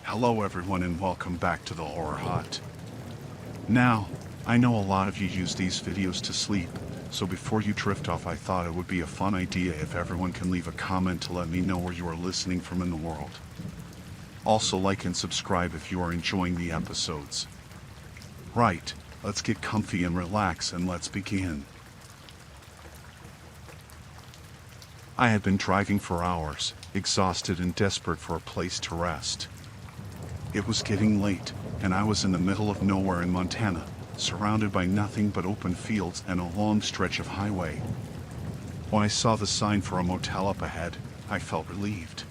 Hello everyone and welcome back to the Horror Hut. Now, I know a lot of you use these videos to sleep, so before you drift off I thought it would be a fun idea if everyone can leave a comment to let me know where you are listening from in the world. Also like and subscribe if you are enjoying the episodes. Right, let's get comfy and relax and let's begin. I had been driving for hours, exhausted and desperate for a place to rest. It was getting late, and I was in the middle of nowhere in Montana, surrounded by nothing but open fields and a long stretch of highway. When I saw the sign for a motel up ahead, I felt relieved.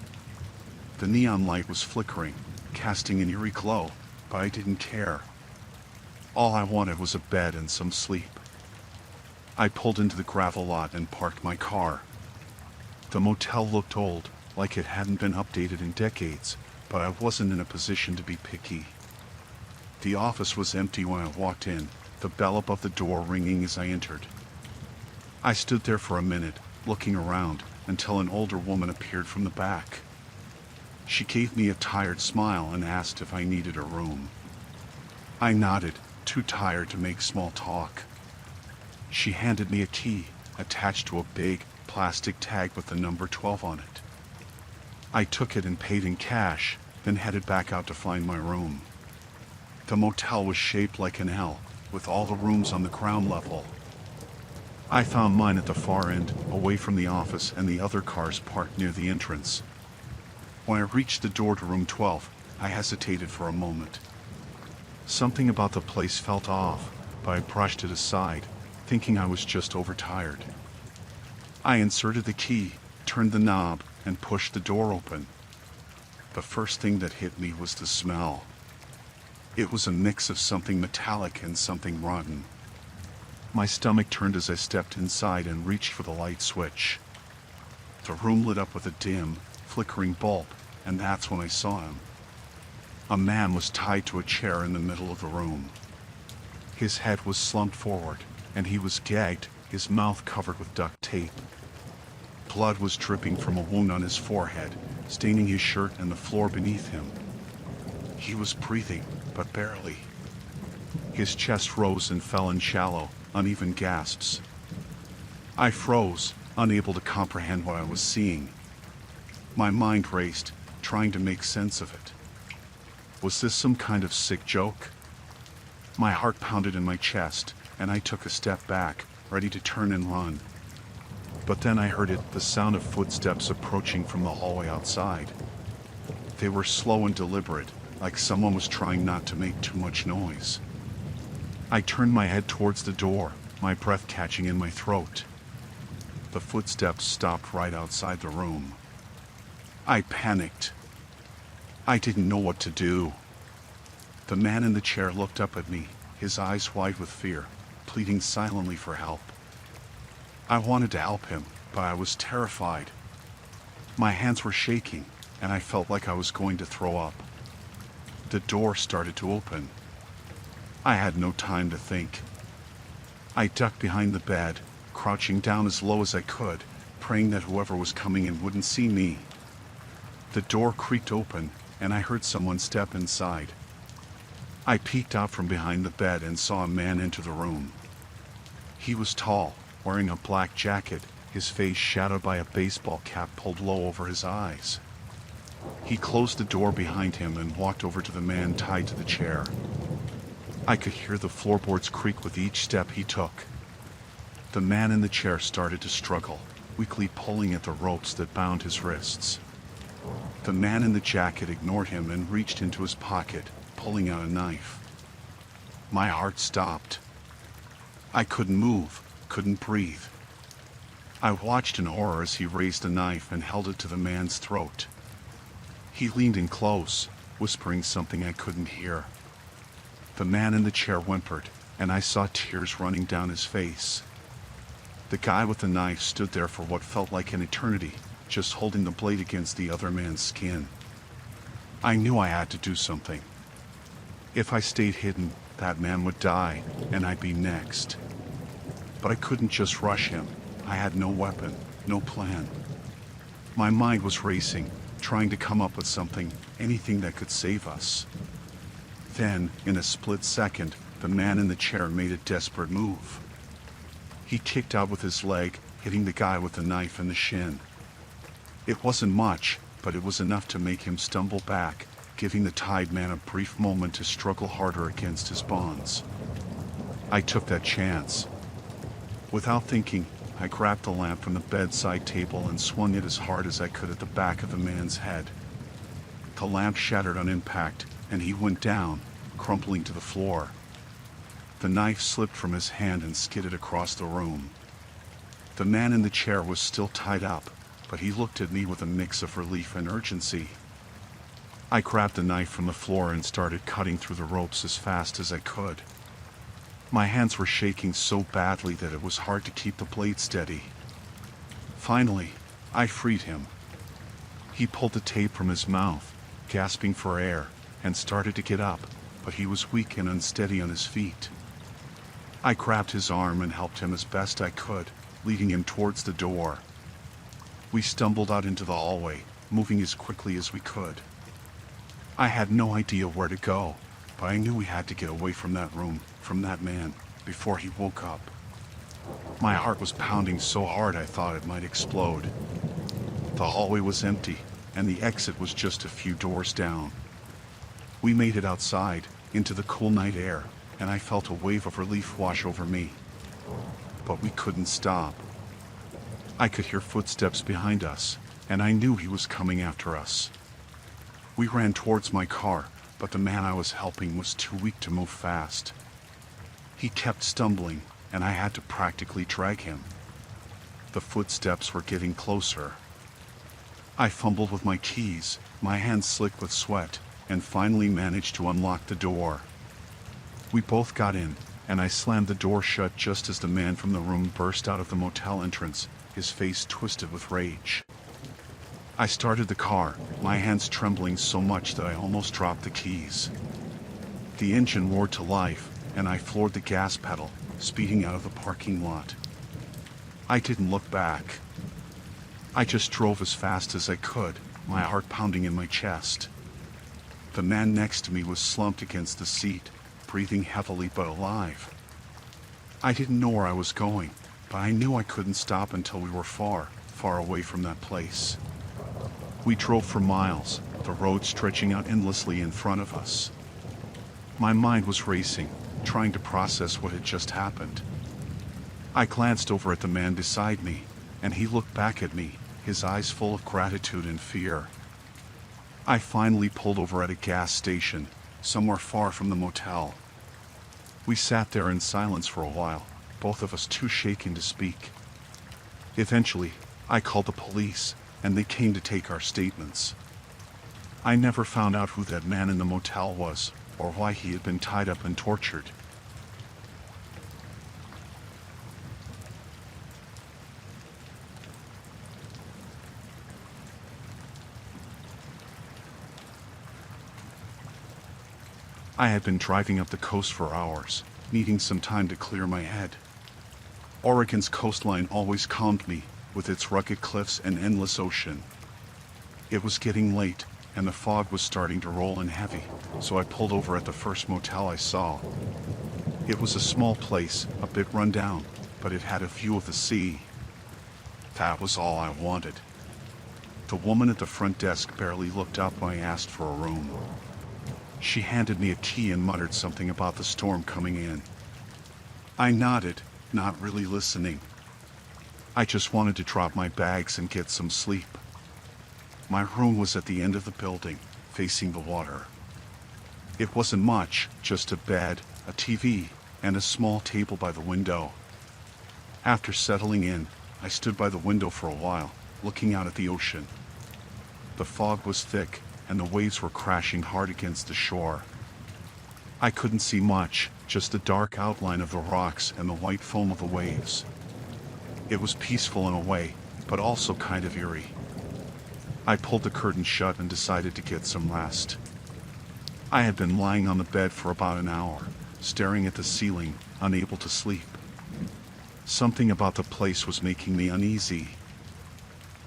The neon light was flickering, casting an eerie glow, but I didn't care. All I wanted was a bed and some sleep. I pulled into the gravel lot and parked my car. The motel looked old, like it hadn't been updated in decades, but I wasn't in a position to be picky. The office was empty when I walked in, the bell above the door ringing as I entered. I stood there for a minute, looking around, until an older woman appeared from the back. She gave me a tired smile and asked if I needed a room. I nodded, too tired to make small talk. She handed me a key, attached to a big, plastic tag with the number 12 on it. I took it and paid in cash, then headed back out to find my room. The motel was shaped like an L, with all the rooms on the ground level. I found mine at the far end, away from the office and the other cars parked near the entrance. When I reached the door to room 12, I hesitated for a moment. Something about the place felt off, but I brushed it aside, thinking I was just overtired. I inserted the key, turned the knob, and pushed the door open. The first thing that hit me was the smell. It was a mix of something metallic and something rotten. My stomach turned as I stepped inside and reached for the light switch. The room lit up with a dim, flickering bulb, and that's when I saw him. A man was tied to a chair in the middle of the room. His head was slumped forward, and he was gagged, his mouth covered with duct tape. Blood was dripping from a wound on his forehead, staining his shirt and the floor beneath him. He was breathing, but barely. His chest rose and fell in shallow, uneven gasps. I froze, unable to comprehend what I was seeing. My mind raced, trying to make sense of it. Was this some kind of sick joke? My heart pounded in my chest, and I took a step back, ready to turn and run. But then I heard it, the sound of footsteps approaching from the hallway outside. They were slow and deliberate, like someone was trying not to make too much noise. I turned my head towards the door, my breath catching in my throat. The footsteps stopped right outside the room. I panicked. I didn't know what to do. The man in the chair looked up at me, his eyes wide with fear, pleading silently for help. I wanted to help him, but I was terrified. My hands were shaking, and I felt like I was going to throw up. The door started to open. I had no time to think. I ducked behind the bed, crouching down as low as I could, praying that whoever was coming in wouldn't see me. The door creaked open, and I heard someone step inside. I peeked out from behind the bed and saw a man enter the room. He was tall, wearing a black jacket, his face shadowed by a baseball cap pulled low over his eyes. He closed the door behind him and walked over to the man tied to the chair. I could hear the floorboards creak with each step he took. The man in the chair started to struggle, weakly pulling at the ropes that bound his wrists. The man in the jacket ignored him and reached into his pocket, pulling out a knife. My heart stopped. I couldn't move, couldn't breathe. I watched in horror as he raised the knife and held it to the man's throat. He leaned in close, whispering something I couldn't hear. The man in the chair whimpered, and I saw tears running down his face. The guy with the knife stood there for what felt like an eternity, just holding the blade against the other man's skin. I knew I had to do something. If I stayed hidden, that man would die, and I'd be next. But I couldn't just rush him. I had no weapon, no plan. My mind was racing, trying to come up with something, anything that could save us. Then, in a split second, the man in the chair made a desperate move. He kicked out with his leg, hitting the guy with the knife in the shin. It wasn't much, but it was enough to make him stumble back, giving the tied man a brief moment to struggle harder against his bonds. I took that chance. Without thinking, I grabbed the lamp from the bedside table and swung it as hard as I could at the back of the man's head. The lamp shattered on impact, and he went down, crumpling to the floor. The knife slipped from his hand and skidded across the room. The man in the chair was still tied up, but he looked at me with a mix of relief and urgency. I grabbed the knife from the floor and started cutting through the ropes as fast as I could. My hands were shaking so badly that it was hard to keep the blade steady. Finally, I freed him. He pulled the tape from his mouth, gasping for air, and started to get up, but he was weak and unsteady on his feet. I grabbed his arm and helped him as best I could, leading him towards the door. We stumbled out into the hallway, moving as quickly as we could. I had no idea where to go, but I knew we had to get away from that room, from that man, before he woke up. My heart was pounding so hard I thought it might explode. The hallway was empty, and the exit was just a few doors down. We made it outside, into the cool night air, and I felt a wave of relief wash over me. But we couldn't stop. I could hear footsteps behind us, and I knew he was coming after us. We ran towards my car, but the man I was helping was too weak to move fast. He kept stumbling, and I had to practically drag him. The footsteps were getting closer. I fumbled with my keys, my hands slick with sweat, and finally managed to unlock the door. We both got in, and I slammed the door shut just as the man from the room burst out of the motel entrance, his face twisted with rage. I started the car, my hands trembling so much that I almost dropped the keys. The engine roared to life, and I floored the gas pedal, speeding out of the parking lot. I didn't look back. I just drove as fast as I could, my heart pounding in my chest. The man next to me was slumped against the seat, breathing heavily but alive. I didn't know where I was going, but I knew I couldn't stop until we were far, far away from that place. We drove for miles, the road stretching out endlessly in front of us. My mind was racing, trying to process what had just happened. I glanced over at the man beside me, and he looked back at me, his eyes full of gratitude and fear. I finally pulled over at a gas station, somewhere far from the motel. We sat there in silence for a while, both of us too shaken to speak. Eventually, I called the police, and they came to take our statements. I never found out who that man in the motel was, or why he had been tied up and tortured. I had been driving up the coast for hours, needing some time to clear my head. Oregon's coastline always calmed me, with its rugged cliffs and endless ocean. It was getting late, and the fog was starting to roll in heavy, so I pulled over at the first motel I saw. It was a small place, a bit run down, but it had a view of the sea. That was all I wanted. The woman at the front desk barely looked up when I asked for a room. She handed me a key and muttered something about the storm coming in. I nodded, not really listening. I just wanted to drop my bags and get some sleep. My room was at the end of the building, facing the water. It wasn't much, just a bed, a TV, and a small table by the window. After settling in, I stood by the window for a while, looking out at the ocean. The fog was thick, and the waves were crashing hard against the shore. I couldn't see much, just the dark outline of the rocks and the white foam of the waves. It was peaceful in a way, but also kind of eerie. I pulled the curtain shut and decided to get some rest. I had been lying on the bed for about an hour, staring at the ceiling, unable to sleep. Something about the place was making me uneasy.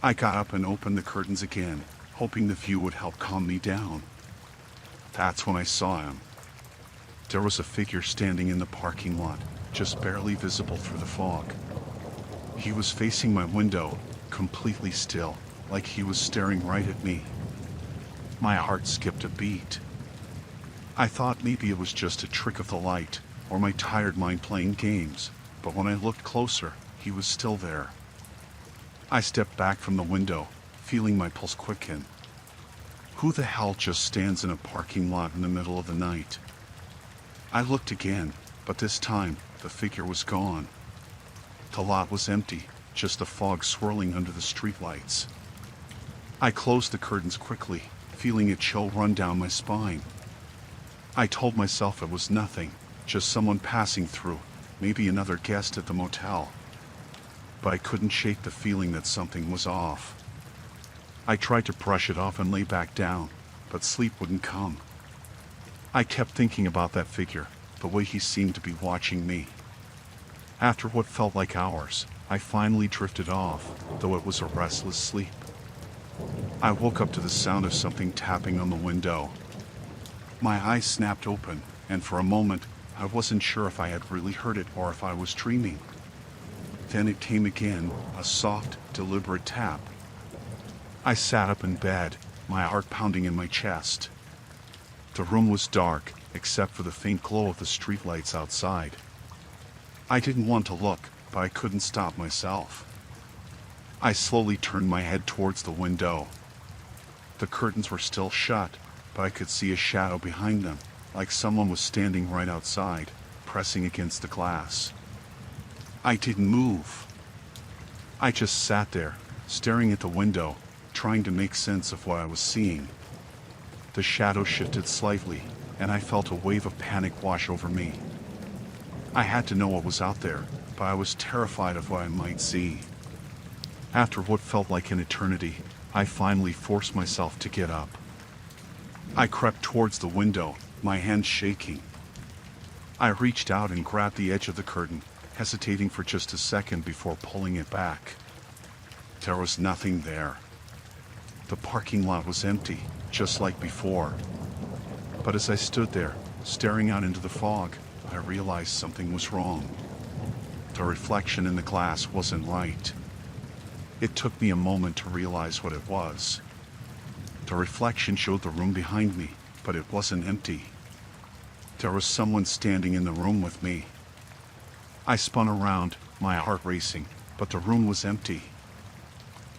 I got up and opened the curtains again, hoping the view would help calm me down. That's when I saw him. There was a figure standing in the parking lot, just barely visible through the fog. He was facing my window, completely still, like he was staring right at me. My heart skipped a beat. I thought maybe it was just a trick of the light, or my tired mind playing games, but when I looked closer, he was still there. I stepped back from the window, feeling my pulse quicken. Who the hell just stands in a parking lot in the middle of the night? I looked again, but this time, the figure was gone. The lot was empty, just the fog swirling under the streetlights. I closed the curtains quickly, feeling a chill run down my spine. I told myself it was nothing, just someone passing through, maybe another guest at the motel. But I couldn't shake the feeling that something was off. I tried to brush it off and lay back down, but sleep wouldn't come. I kept thinking about that figure, the way he seemed to be watching me. After what felt like hours, I finally drifted off, though it was a restless sleep. I woke up to the sound of something tapping on the window. My eyes snapped open, and for a moment, I wasn't sure if I had really heard it or if I was dreaming. Then it came again, a soft, deliberate tap. I sat up in bed, my heart pounding in my chest. The room was dark, except for the faint glow of the streetlights outside. I didn't want to look, but I couldn't stop myself. I slowly turned my head towards the window. The curtains were still shut, but I could see a shadow behind them, like someone was standing right outside, pressing against the glass. I didn't move. I just sat there, staring at the window, trying to make sense of what I was seeing. The shadow shifted slightly, and I felt a wave of panic wash over me. I had to know what was out there, but I was terrified of what I might see. After what felt like an eternity, I finally forced myself to get up. I crept towards the window, my hands shaking. I reached out and grabbed the edge of the curtain, hesitating for just a second before pulling it back. There was nothing there. The parking lot was empty, just like before. But as I stood there, staring out into the fog, I realized something was wrong. The reflection in the glass wasn't right. It took me a moment to realize what it was. The reflection showed the room behind me, but it wasn't empty. There was someone standing in the room with me. I spun around, my heart racing, but the room was empty.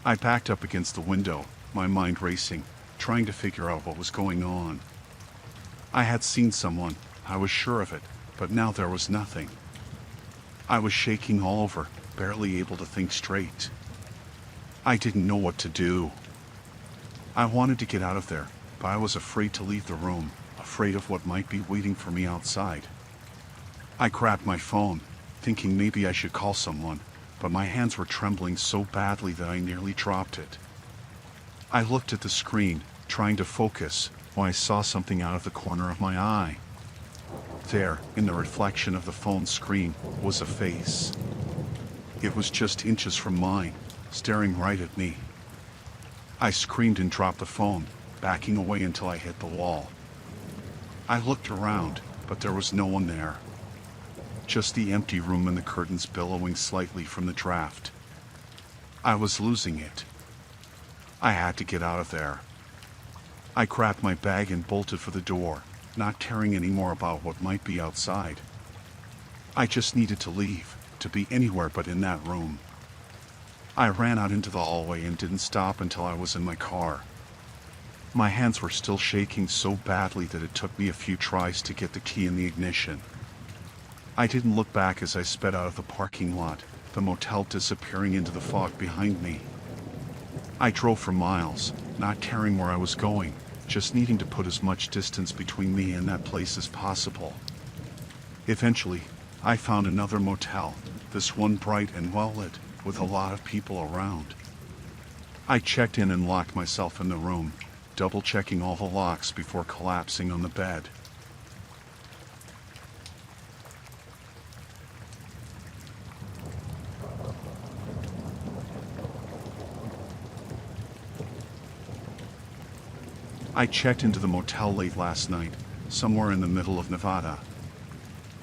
I backed up against the window, my mind racing, trying to figure out what was going on. I had seen someone, I was sure of it, but now there was nothing. I was shaking all over, barely able to think straight. I didn't know what to do. I wanted to get out of there, but I was afraid to leave the room, afraid of what might be waiting for me outside. I grabbed my phone, thinking maybe I should call someone, but my hands were trembling so badly that I nearly dropped it. I looked at the screen, trying to focus, when I saw something out of the corner of my eye. There, in the reflection of the phone screen, was a face. It was just inches from mine, staring right at me. I screamed and dropped the phone, backing away until I hit the wall. I looked around, but there was no one there. Just the empty room and the curtains billowing slightly from the draft. I was losing it. I had to get out of there. I grabbed my bag and bolted for the door, not caring anymore about what might be outside. I just needed to leave, to be anywhere but in that room. I ran out into the hallway and didn't stop until I was in my car. My hands were still shaking so badly that it took me a few tries to get the key in the ignition. I didn't look back as I sped out of the parking lot, the motel disappearing into the fog behind me. I drove for miles, not caring where I was going, just needing to put as much distance between me and that place as possible. Eventually, I found another motel, this one bright and well-lit, with a lot of people around. I checked in and locked myself in the room, double-checking all the locks before collapsing on the bed. I checked into the motel late last night, somewhere in the middle of Nevada.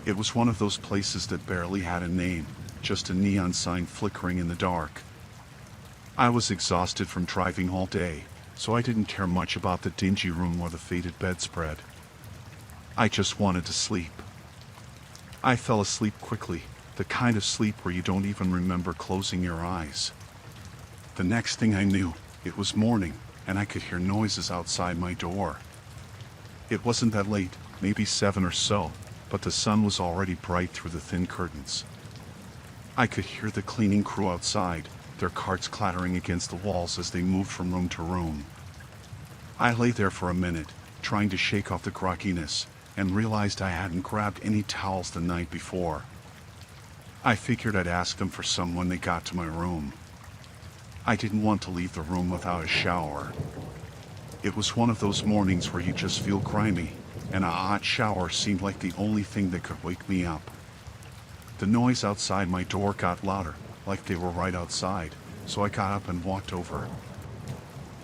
It was one of those places that barely had a name, just a neon sign flickering in the dark. I was exhausted from driving all day, so I didn't care much about the dingy room or the faded bedspread. I just wanted to sleep. I fell asleep quickly, the kind of sleep where you don't even remember closing your eyes. The next thing I knew, it was morning, and I could hear noises outside my door. It wasn't that late, maybe 7 or so, but the sun was already bright through the thin curtains. I could hear the cleaning crew outside, their carts clattering against the walls as they moved from room to room. I lay there for a minute, trying to shake off the grogginess, and realized I hadn't grabbed any towels the night before. I figured I'd ask them for some when they got to my room. I didn't want to leave the room without a shower. It was one of those mornings where you just feel grimy, and a hot shower seemed like the only thing that could wake me up. The noise outside my door got louder, like they were right outside, so I got up and walked over.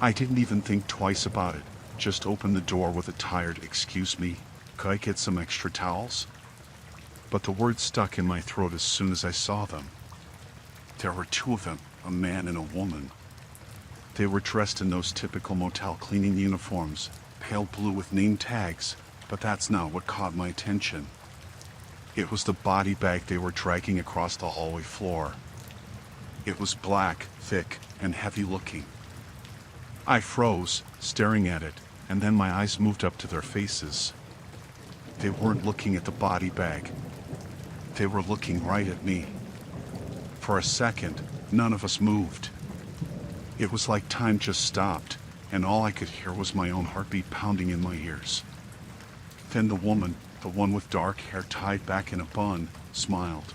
I didn't even think twice about it, just opened the door with a tired "Excuse me, could I get some extra towels?" But the words stuck in my throat as soon as I saw them. There were 2 of them, a man and a woman. They were dressed in those typical motel cleaning uniforms, pale blue with name tags, but that's not what caught my attention. It was the body bag they were dragging across the hallway floor. It was black, thick, and heavy looking. I froze, staring at it, and then my eyes moved up to their faces. They weren't looking at the body bag. They were looking right at me. For a second, none of us moved. It was like time just stopped, and all I could hear was my own heartbeat pounding in my ears. Then the woman, the one with dark hair tied back in a bun, smiled.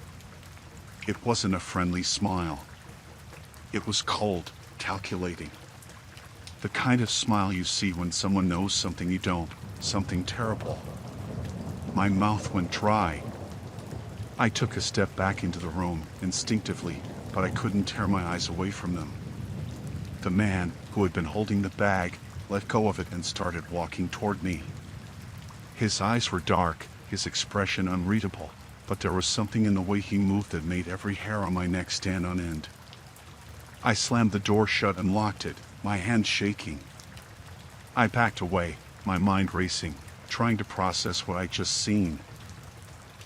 It wasn't a friendly smile. It was cold, calculating. The kind of smile you see when someone knows something you don't, something terrible. My mouth went dry. I took a step back into the room, instinctively, but I couldn't tear my eyes away from them. The man, who had been holding the bag, let go of it and started walking toward me. His eyes were dark, his expression unreadable, but there was something in the way he moved that made every hair on my neck stand on end. I slammed the door shut and locked it, my hands shaking. I backed away, my mind racing, trying to process what I'd just seen.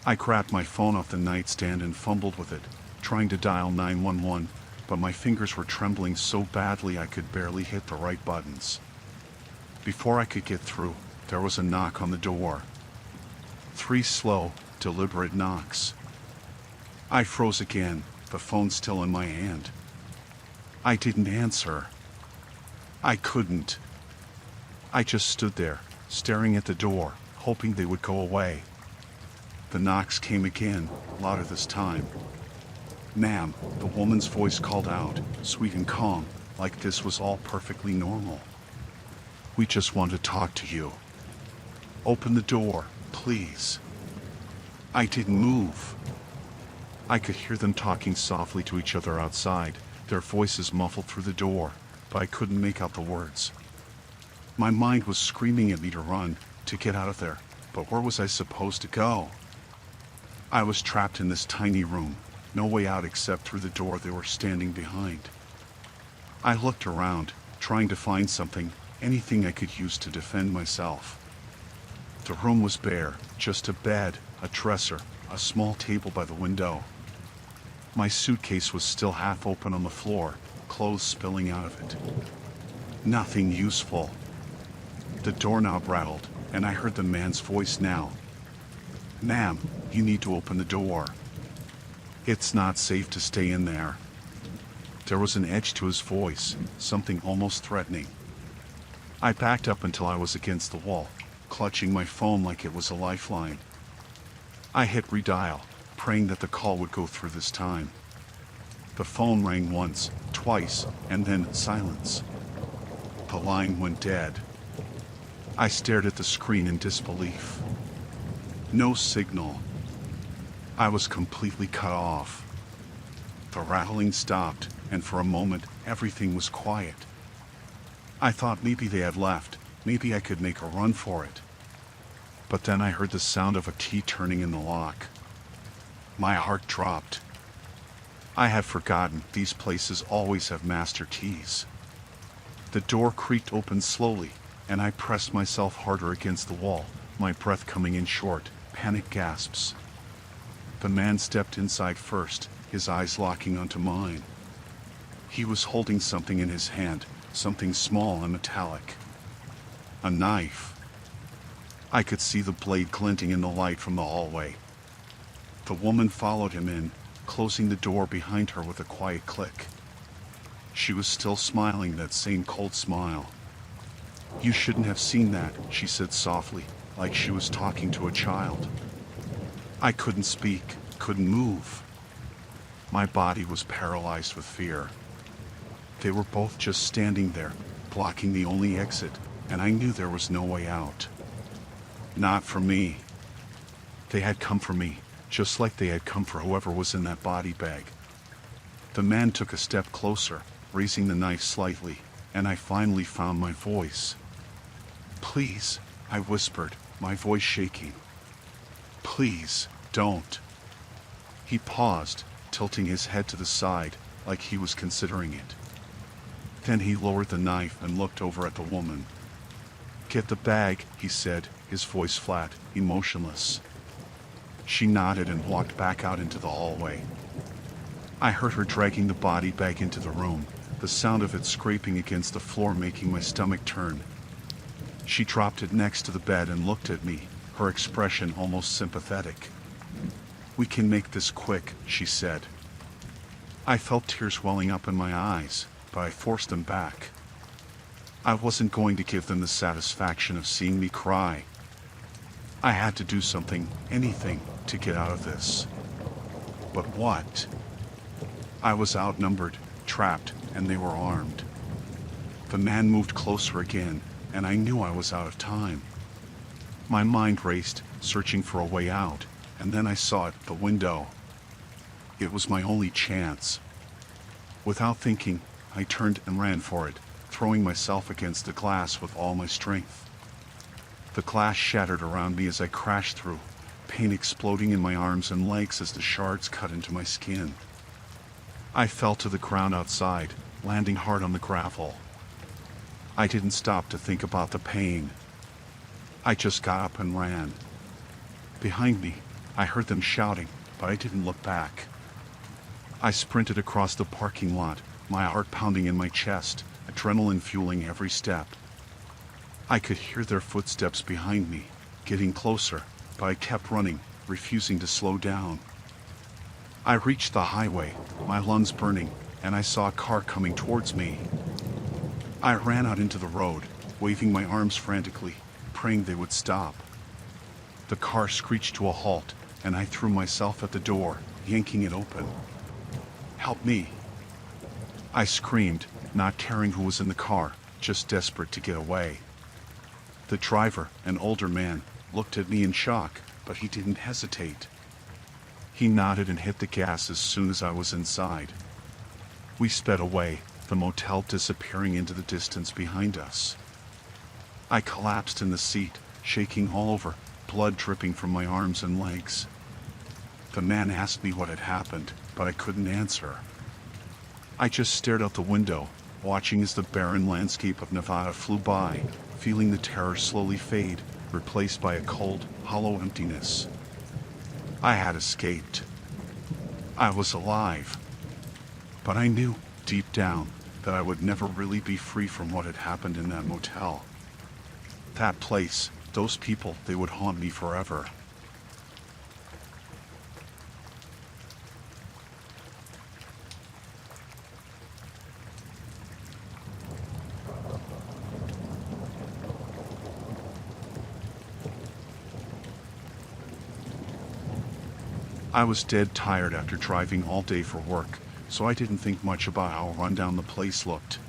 I grabbed my phone off the nightstand and fumbled with it, trying to dial 911, but my fingers were trembling so badly I could barely hit the right buttons. Before I could get through, there was a knock on the door. 3 slow, deliberate knocks. I froze again, the phone still in my hand. I didn't answer. I couldn't. I just stood there, staring at the door, hoping they would go away. The knocks came again, louder this time. "Ma'am," the woman's voice called out, sweet and calm, like this was all perfectly normal. "We just want to talk to you. Open the door, please." I didn't move. I could hear them talking softly to each other outside, their voices muffled through the door, but I couldn't make out the words. My mind was screaming at me to run, to get out of there, but where was I supposed to go? I was trapped in this tiny room, no way out except through the door they were standing behind. I looked around, trying to find something, anything I could use to defend myself. The room was bare, just a bed, a dresser, a small table by the window. My suitcase was still half open on the floor, clothes spilling out of it. Nothing useful. The doorknob rattled, and I heard the man's voice now. "Ma'am, you need to open the door. It's not safe to stay in there." There was an edge to his voice, something almost threatening. I backed up until I was against the wall, clutching my phone like it was a lifeline. I hit redial, praying that the call would go through this time. The phone rang once, twice, and then silence. The line went dead. I stared at the screen in disbelief. No signal. I was completely cut off. The rattling stopped, and for a moment, everything was quiet. I thought maybe they had left, Maybe I could make a run for it. But then I heard the sound of a key turning in the lock. My heart dropped. I had forgotten these places always have master keys. The door creaked open slowly, and I pressed myself harder against the wall, my breath coming in short, panic gasps. The man stepped inside first, his eyes locking onto mine. He was holding something in his hand, something small and metallic. A knife. I could see the blade glinting in the light from the hallway. The woman followed him in, closing the door behind her with a quiet click. She was still smiling that same cold smile. "You shouldn't have seen that," she said softly, like she was talking to a child. I couldn't speak, couldn't move. My body was paralyzed with fear. They were both just standing there, blocking the only exit, and I knew there was no way out. Not for me. They had come for me, just like they had come for whoever was in that body bag. The man took a step closer, raising the knife slightly, and I finally found my voice. "Please," I whispered, my voice shaking. "Please, don't." He paused, tilting his head to the side, like he was considering it. Then he lowered the knife and looked over at the woman. "Get the bag," he said, his voice flat, emotionless. She nodded and walked back out into the hallway. I heard her dragging the body bag into the room, the sound of it scraping against the floor making my stomach turn. She dropped it next to the bed and looked at me, her expression almost sympathetic. "We can make this quick," she said. I felt tears welling up in my eyes, but I forced them back. I wasn't going to give them the satisfaction of seeing me cry. I had to do something, anything, to get out of this. But what? I was outnumbered, trapped, and they were armed. The man moved closer again, and I knew I was out of time. My mind raced, searching for a way out, and then I saw it, the window. It was my only chance. Without thinking, I turned and ran for it, throwing myself against the glass with all my strength. The glass shattered around me as I crashed through, pain exploding in my arms and legs as the shards cut into my skin. I fell to the ground outside, landing hard on the gravel. I didn't stop to think about the pain. I just got up and ran. Behind me, I heard them shouting, but I didn't look back. I sprinted across the parking lot, my heart pounding in my chest, adrenaline fueling every step. I could hear their footsteps behind me, getting closer, but I kept running, refusing to slow down. I reached the highway, my lungs burning, and I saw a car coming towards me. I ran out into the road, waving my arms frantically, praying they would stop. The car screeched to a halt, and I threw myself at the door, yanking it open. "Help me!" I screamed, not caring who was in the car, just desperate to get away. The driver, an older man, looked at me in shock, but he didn't hesitate. He nodded and hit the gas as soon as I was inside. We sped away, the motel disappearing into the distance behind us. I collapsed in the seat, shaking all over, blood dripping from my arms and legs. The man asked me what had happened, but I couldn't answer. I just stared out the window, watching as the barren landscape of Nevada flew by, feeling the terror slowly fade, replaced by a cold, hollow emptiness. I had escaped. I was alive. But I knew, deep down, that I would never really be free from what had happened in that motel. That place, those people, they would haunt me forever. I was dead tired after driving all day for work, so I didn't think much about how rundown the place looked.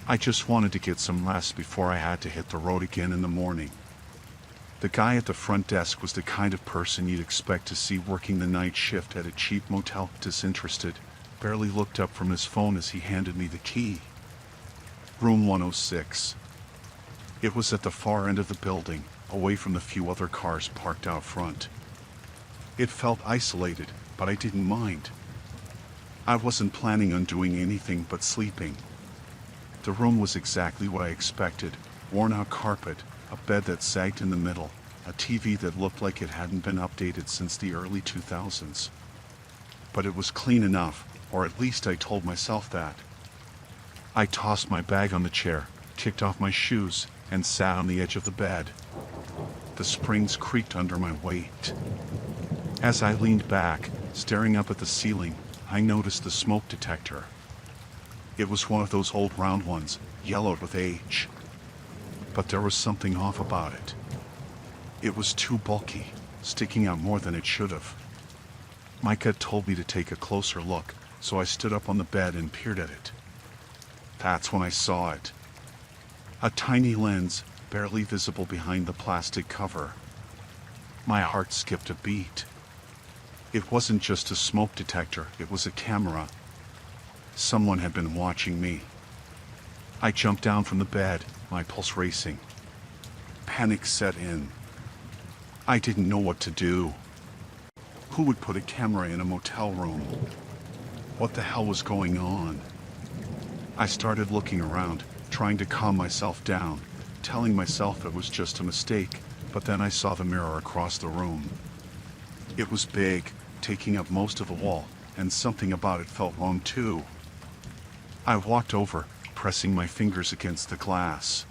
I just wanted to get some rest before I had to hit the road again in the morning. The guy at the front desk was the kind of person you'd expect to see working the night shift at a cheap motel, disinterested, barely looked up from his phone as he handed me the key. Room 106. It was at the far end of the building, away from the few other cars parked out front. It felt isolated, but I didn't mind. I wasn't planning on doing anything but sleeping. The room was exactly what I expected: worn-out carpet, a bed that sagged in the middle, a TV that looked like it hadn't been updated since the early 2000s. But it was clean enough, or at least I told myself that. I tossed my bag on the chair, kicked off my shoes, and sat on the edge of the bed. The springs creaked under my weight. As I leaned back, staring up at the ceiling, I noticed the smoke detector. It was one of those old round ones, yellowed with age. But there was something off about it. It was too bulky, sticking out more than it should have. My gut told me to take a closer look, so I stood up on the bed and peered at it. That's when I saw it. A tiny lens, barely visible behind the plastic cover. My heart skipped a beat. It wasn't just a smoke detector, it was a camera. Someone had been watching me. I jumped down from the bed, my pulse racing. Panic set in. I didn't know what to do. Who would put a camera in a motel room? What the hell was going on? I started looking around, trying to calm myself down, telling myself it was just a mistake, but then I saw the mirror across the room. It was big, taking up most of the wall, and something about it felt wrong too. I walked over, pressing my fingers against the glass.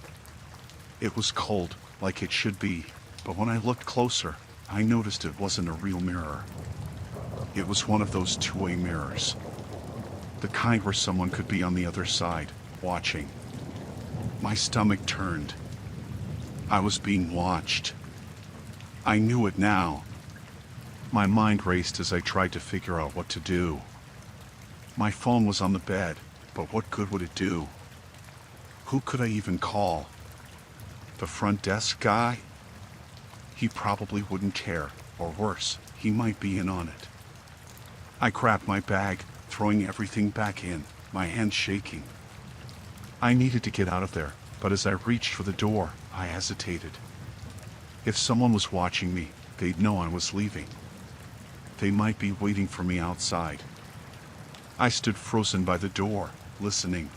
It was cold, like it should be, but when I looked closer, I noticed it wasn't a real mirror. It was one of those two-way mirrors. The kind where someone could be on the other side, watching. My stomach turned. I was being watched. I knew it now. My mind raced as I tried to figure out what to do. My phone was on the bed, but what good would it do? Who could I even call? The front desk guy? He probably wouldn't care, or worse, he might be in on it. I grabbed my bag, throwing everything back in, my hands shaking. I needed to get out of there, but as I reached for the door, I hesitated. If someone was watching me, they'd know I was leaving. They might be waiting for me outside. I stood frozen by the door, listening.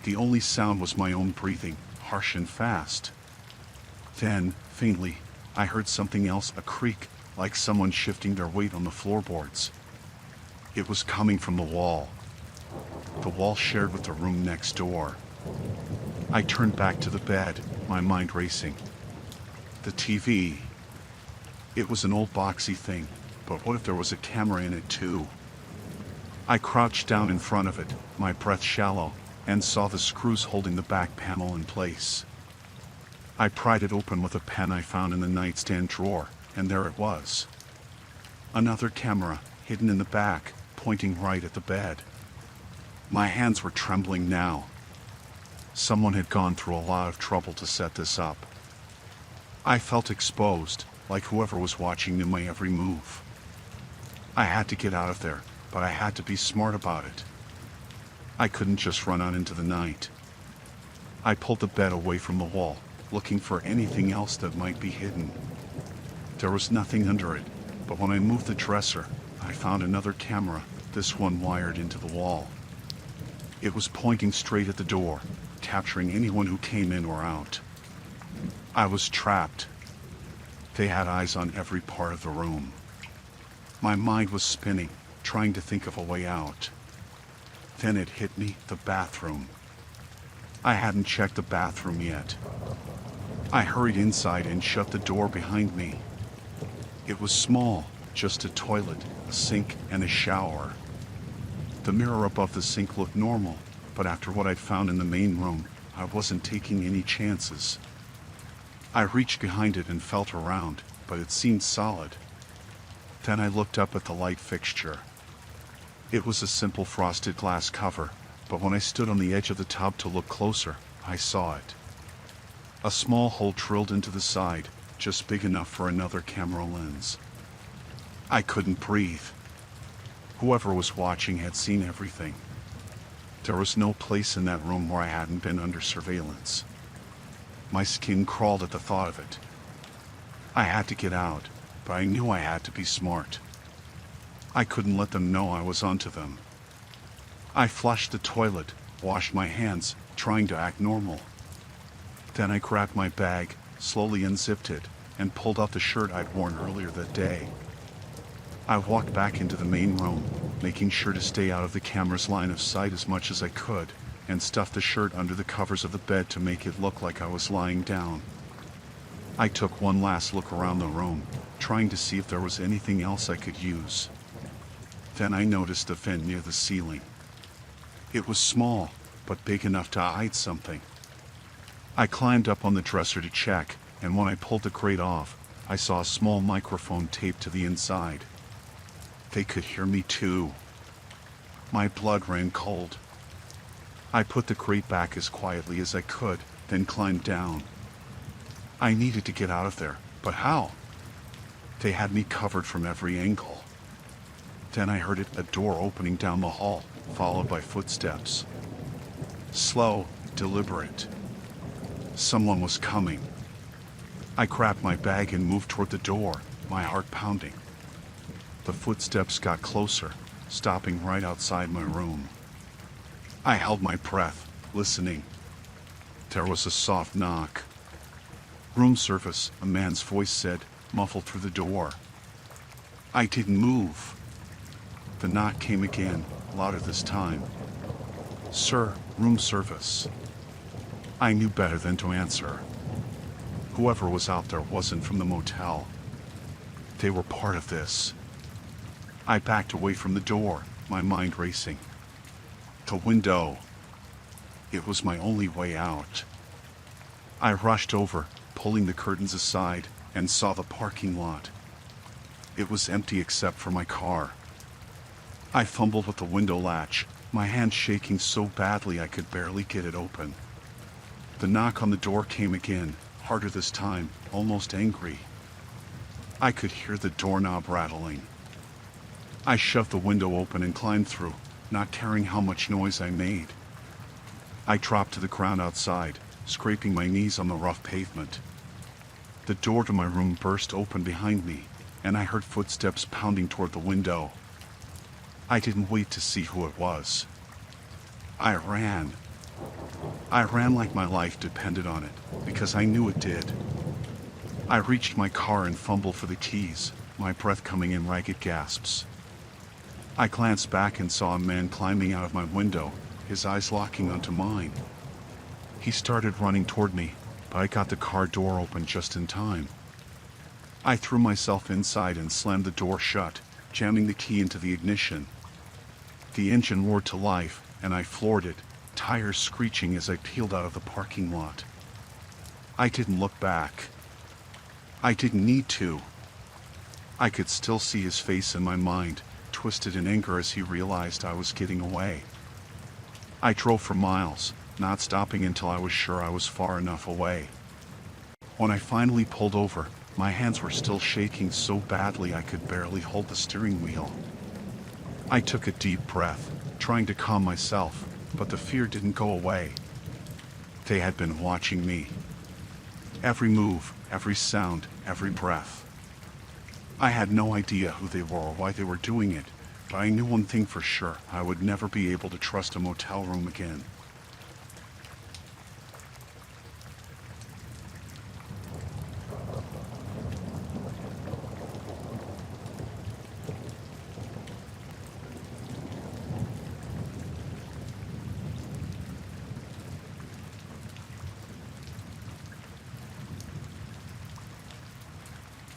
The only sound was my own breathing, harsh and fast. Then, faintly, I heard something else, a creak, like someone shifting their weight on the floorboards. It was coming from the wall. The wall shared with the room next door. I turned back to the bed, my mind racing. The TV. It was an old boxy thing, but what if there was a camera in it too? I crouched down in front of it, my breath shallow, and saw the screws holding the back panel in place. I pried it open with a pen I found in the nightstand drawer, and there it was. Another camera, hidden in the back, pointing right at the bed. My hands were trembling now. Someone had gone through a lot of trouble to set this up. I felt exposed, like whoever was watching knew my every move. I had to get out of there, but I had to be smart about it. I couldn't just run out into the night. I pulled the bed away from the wall, looking for anything else that might be hidden. There was nothing under it, but when I moved the dresser, I found another camera, this one wired into the wall. It was pointing straight at the door, capturing anyone who came in or out. I was trapped. They had eyes on every part of the room. My mind was spinning, trying to think of a way out. Then it hit me, the bathroom. I hadn't checked the bathroom yet. I hurried inside and shut the door behind me. It was small, just a toilet, a sink, and a shower. The mirror above the sink looked normal, but after what I'd found in the main room, I wasn't taking any chances. I reached behind it and felt around, but it seemed solid. Then I looked up at the light fixture. It was a simple frosted glass cover, but when I stood on the edge of the tub to look closer, I saw it. A small hole drilled into the side, just big enough for another camera lens. I couldn't breathe. Whoever was watching had seen everything. There was no place in that room where I hadn't been under surveillance. My skin crawled at the thought of it. I had to get out, but I knew I had to be smart. I couldn't let them know I was onto them. I flushed the toilet, washed my hands, trying to act normal. Then I grabbed my bag, slowly unzipped it, and pulled out the shirt I'd worn earlier that day. I walked back into the main room, making sure to stay out of the camera's line of sight as much as I could, and stuffed the shirt under the covers of the bed to make it look like I was lying down. I took one last look around the room, trying to see if there was anything else I could use. Then I noticed a vent near the ceiling. It was small, but big enough to hide something. I climbed up on the dresser to check, and when I pulled the crate off, I saw a small microphone taped to the inside. They could hear me too. My blood ran cold. I put the crate back as quietly as I could, then climbed down. I needed to get out of there, but how? They had me covered from every angle. Then I heard a door opening down the hall, followed by footsteps. Slow, deliberate. Someone was coming. I grabbed my bag and moved toward the door, my heart pounding. The footsteps got closer, stopping right outside my room. I held my breath, listening. There was a soft knock. "Room service," a man's voice said, muffled through the door. I didn't move. The knock came again, louder this time. "Sir, room service." I knew better than to answer. Whoever was out there wasn't from the motel. They were part of this. I backed away from the door, my mind racing. The window. It was my only way out. I rushed over, pulling the curtains aside, and saw the parking lot. It was empty except for my car. I fumbled with the window latch, my hand shaking so badly I could barely get it open. The knock on the door came again, harder this time, almost angry. I could hear the doorknob rattling. I shoved the window open and climbed through, not caring how much noise I made. I dropped to the ground outside, scraping my knees on the rough pavement. The door to my room burst open behind me, and I heard footsteps pounding toward the window. I didn't wait to see who it was. I ran. I ran like my life depended on it, because I knew it did. I reached my car and fumbled for the keys, my breath coming in ragged gasps. I glanced back and saw a man climbing out of my window, his eyes locking onto mine. He started running toward me, but I got the car door open just in time. I threw myself inside and slammed the door shut, jamming the key into the ignition. The engine roared to life, and I floored it, tires screeching as I peeled out of the parking lot. I didn't look back. I didn't need to. I could still see his face in my mind, twisted in anger as he realized I was getting away. I drove for miles, not stopping until I was sure I was far enough away. When I finally pulled over, my hands were still shaking so badly I could barely hold the steering wheel. I took a deep breath, trying to calm myself, but the fear didn't go away. They had been watching me. Every move, every sound, every breath. I had no idea who they were or why they were doing it, but I knew one thing for sure: I would never be able to trust a motel room again.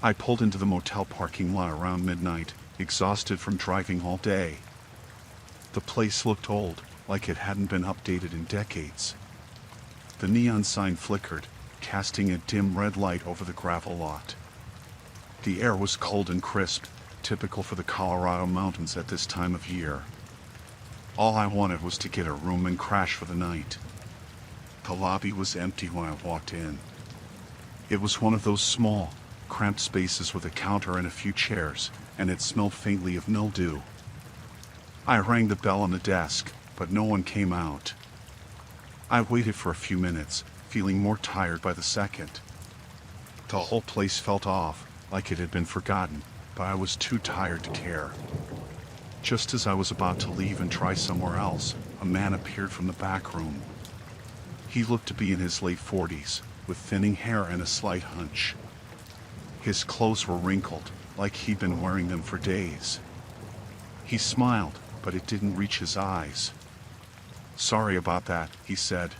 I pulled into the motel parking lot around midnight, exhausted from driving all day. The place looked old, like it hadn't been updated in decades. The neon sign flickered, casting a dim red light over the gravel lot. The air was cold and crisp, typical for the Colorado mountains at this time of year. All I wanted was to get a room and crash for the night. The lobby was empty when I walked in. It was one of those small, cramped spaces with a counter and a few chairs, and it smelled faintly of mildew. I rang the bell on the desk, but no one came out. I waited for a few minutes, feeling more tired by the second. The whole place felt off, like it had been forgotten, but I was too tired to care. Just as I was about to leave and try somewhere else, a man appeared from the back room. He looked to be in his late 40s, with thinning hair and a slight hunch. His clothes were wrinkled, like he'd been wearing them for days. He smiled, but it didn't reach his eyes. "Sorry about that," he said.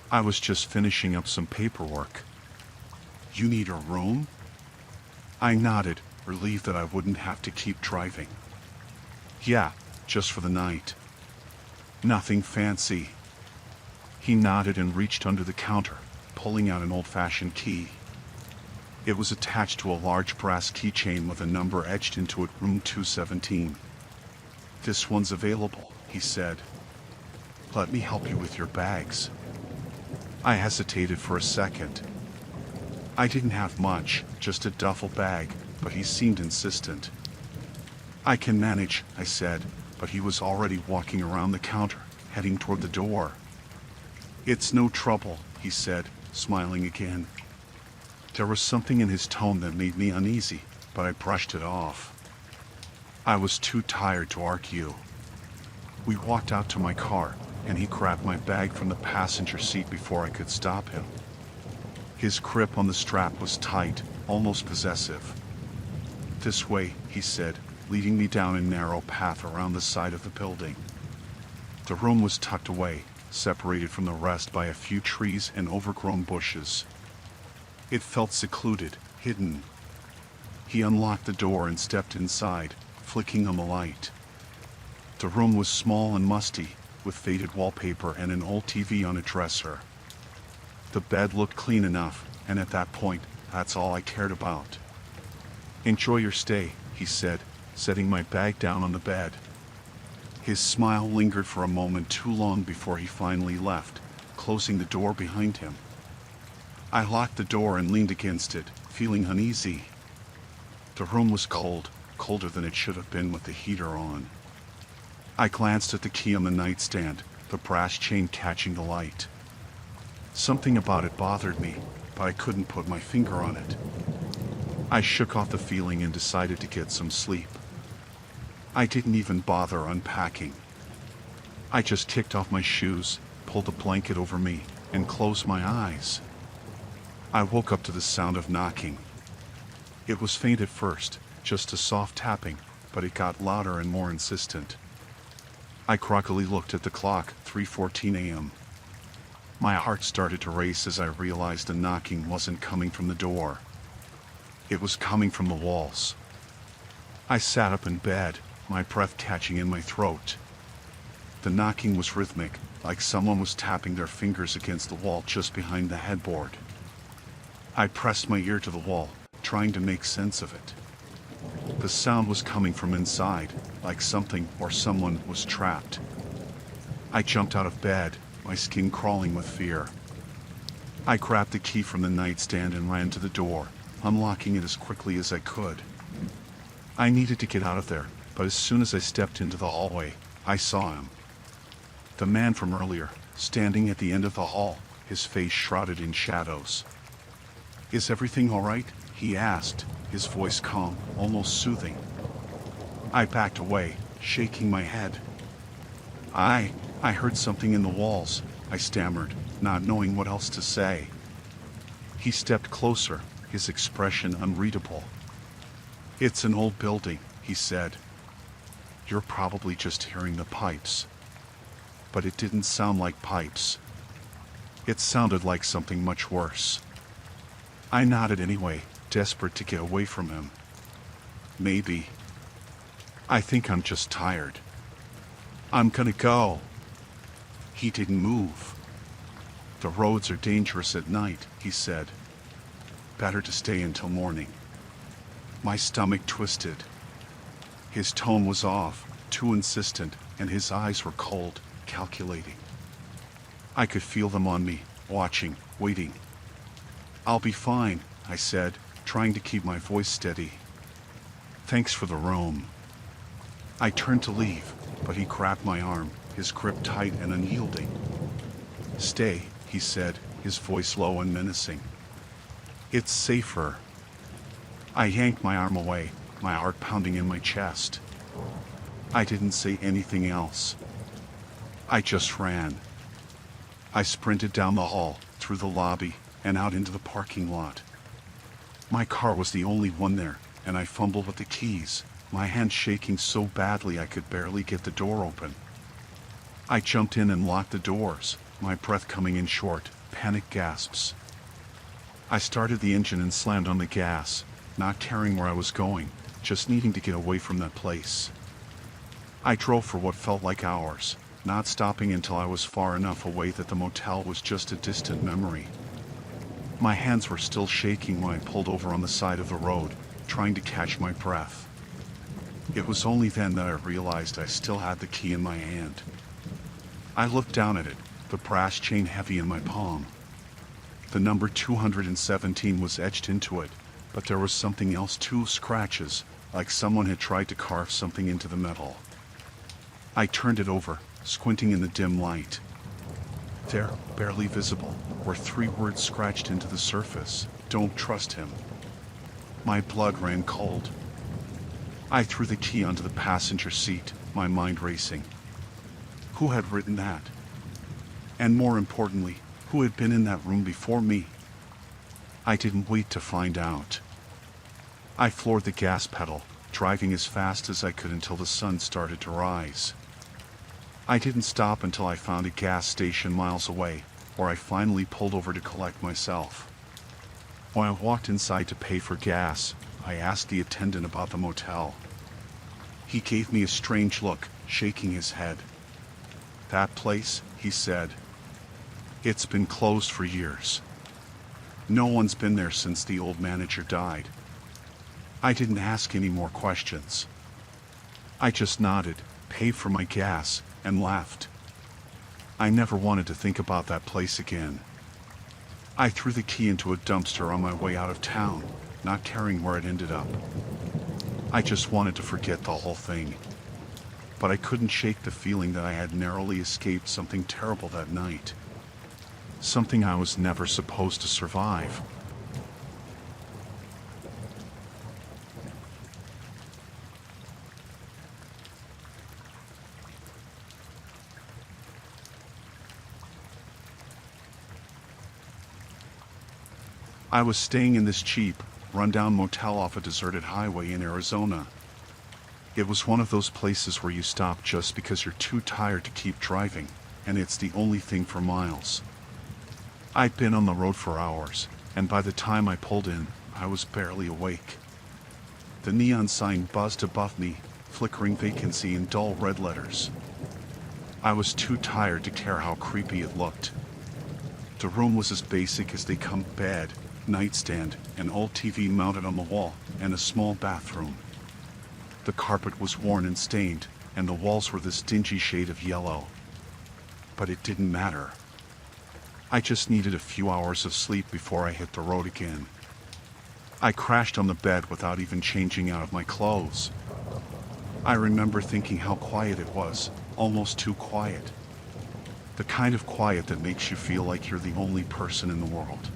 "I was just finishing up some paperwork." "You need a room?" I nodded, relieved that I wouldn't have to keep driving. "Yeah, just for the night. Nothing fancy." He nodded and reached under the counter, pulling out an old-fashioned key. It was attached to a large brass keychain with a number etched into it, room 217. "This one's available," he said. "Let me help you with your bags." I hesitated for a second. I didn't have much, just a duffel bag, but he seemed insistent. "I can manage," I said, but he was already walking around the counter, heading toward the door. "It's no trouble," he said, smiling again. There was something in his tone that made me uneasy, but I brushed it off. I was too tired to argue. We walked out to my car, and he grabbed my bag from the passenger seat before I could stop him. His grip on the strap was tight, almost possessive. "This way," he said, leading me down a narrow path around the side of the building. The room was tucked away, separated from the rest by a few trees and overgrown bushes. It felt secluded, hidden. He unlocked the door and stepped inside, flicking on the light. The room was small and musty, with faded wallpaper and an old TV on a dresser. The bed looked clean enough, and at that point, that's all I cared about. "Enjoy your stay," he said, setting my bag down on the bed. His smile lingered for a moment too long before he finally left, closing the door behind him. I locked the door and leaned against it, feeling uneasy. The room was cold, colder than it should have been with the heater on. I glanced at the key on the nightstand, the brass chain catching the light. Something about it bothered me, but I couldn't put my finger on it. I shook off the feeling and decided to get some sleep. I didn't even bother unpacking. I just kicked off my shoes, pulled a blanket over me, and closed my eyes. I woke up to the sound of knocking. It was faint at first, just a soft tapping, but it got louder and more insistent. I groggily looked at the clock, 3:14 a.m. My heart started to race as I realized the knocking wasn't coming from the door. It was coming from the walls. I sat up in bed, my breath catching in my throat. The knocking was rhythmic, like someone was tapping their fingers against the wall just behind the headboard. I pressed my ear to the wall, trying to make sense of it. The sound was coming from inside, like something or someone was trapped. I jumped out of bed, my skin crawling with fear. I grabbed the key from the nightstand and ran to the door, unlocking it as quickly as I could. I needed to get out of there, but as soon as I stepped into the hallway, I saw him. The man from earlier, standing at the end of the hall, his face shrouded in shadows. "Is everything all right?" he asked, his voice calm, almost soothing. I backed away, shaking my head. I heard something in the walls," I stammered, not knowing what else to say. He stepped closer, his expression unreadable. "It's an old building," he said. "You're probably just hearing the pipes." But it didn't sound like pipes. It sounded like something much worse. I nodded anyway, desperate to get away from him. "Maybe. I think I'm just tired. I'm gonna go." He didn't move. "The roads are dangerous at night," he said. "Better to stay until morning." My stomach twisted. His tone was off, too insistent, and his eyes were cold, calculating. I could feel them on me, watching, waiting. "I'll be fine," I said, trying to keep my voice steady. "Thanks for the room." I turned to leave, but he grabbed my arm, his grip tight and unyielding. "Stay," he said, his voice low and menacing. "It's safer." I yanked my arm away, my heart pounding in my chest. I didn't say anything else. I just ran. I sprinted down the hall, through the lobby, and out into the parking lot. My car was the only one there, and I fumbled with the keys, my hands shaking so badly I could barely get the door open. I jumped in and locked the doors, my breath coming in short, panic gasps. I started the engine and slammed on the gas, not caring where I was going, just needing to get away from that place. I drove for what felt like hours, not stopping until I was far enough away that the motel was just a distant memory. My hands were still shaking when I pulled over on the side of the road, trying to catch my breath. It was only then that I realized I still had the key in my hand. I looked down at it, the brass chain heavy in my palm. The number 217 was etched into it, but there was something else too, scratches, like someone had tried to carve something into the metal. I turned it over, squinting in the dim light. There, barely visible, were 3 words scratched into the surface: "Don't trust him." My blood ran cold. I threw the key onto the passenger seat, my mind racing. Who had written that? And more importantly, who had been in that room before me? I didn't wait to find out. I floored the gas pedal, driving as fast as I could until the sun started to rise. I didn't stop until I found a gas station miles away, where I finally pulled over to collect myself. When I walked inside to pay for gas, I asked the attendant about the motel. He gave me a strange look, shaking his head. "That place," he said, "it's been closed for years. No one's been there since the old manager died." I didn't ask any more questions. I just nodded, paid for my gas, and left. I never wanted to think about that place again. I threw the key into a dumpster on my way out of town, not caring where it ended up. I just wanted to forget the whole thing. But I couldn't shake the feeling that I had narrowly escaped something terrible that night. Something I was never supposed to survive. I was staying in this cheap, run-down motel off a deserted highway in Arizona. It was one of those places where you stop just because you're too tired to keep driving, and it's the only thing for miles. I'd been on the road for hours, and by the time I pulled in, I was barely awake. The neon sign buzzed above me, flickering vacancy in dull red letters. I was too tired to care how creepy it looked. The room was as basic as they come: bed, nightstand, an old TV mounted on the wall, and a small bathroom. The carpet was worn and stained, and the walls were this dingy shade of yellow. But it didn't matter. I just needed a few hours of sleep before I hit the road again. I crashed on the bed without even changing out of my clothes. I remember thinking how quiet it was, almost too quiet. The kind of quiet that makes you feel like you're the only person in the world.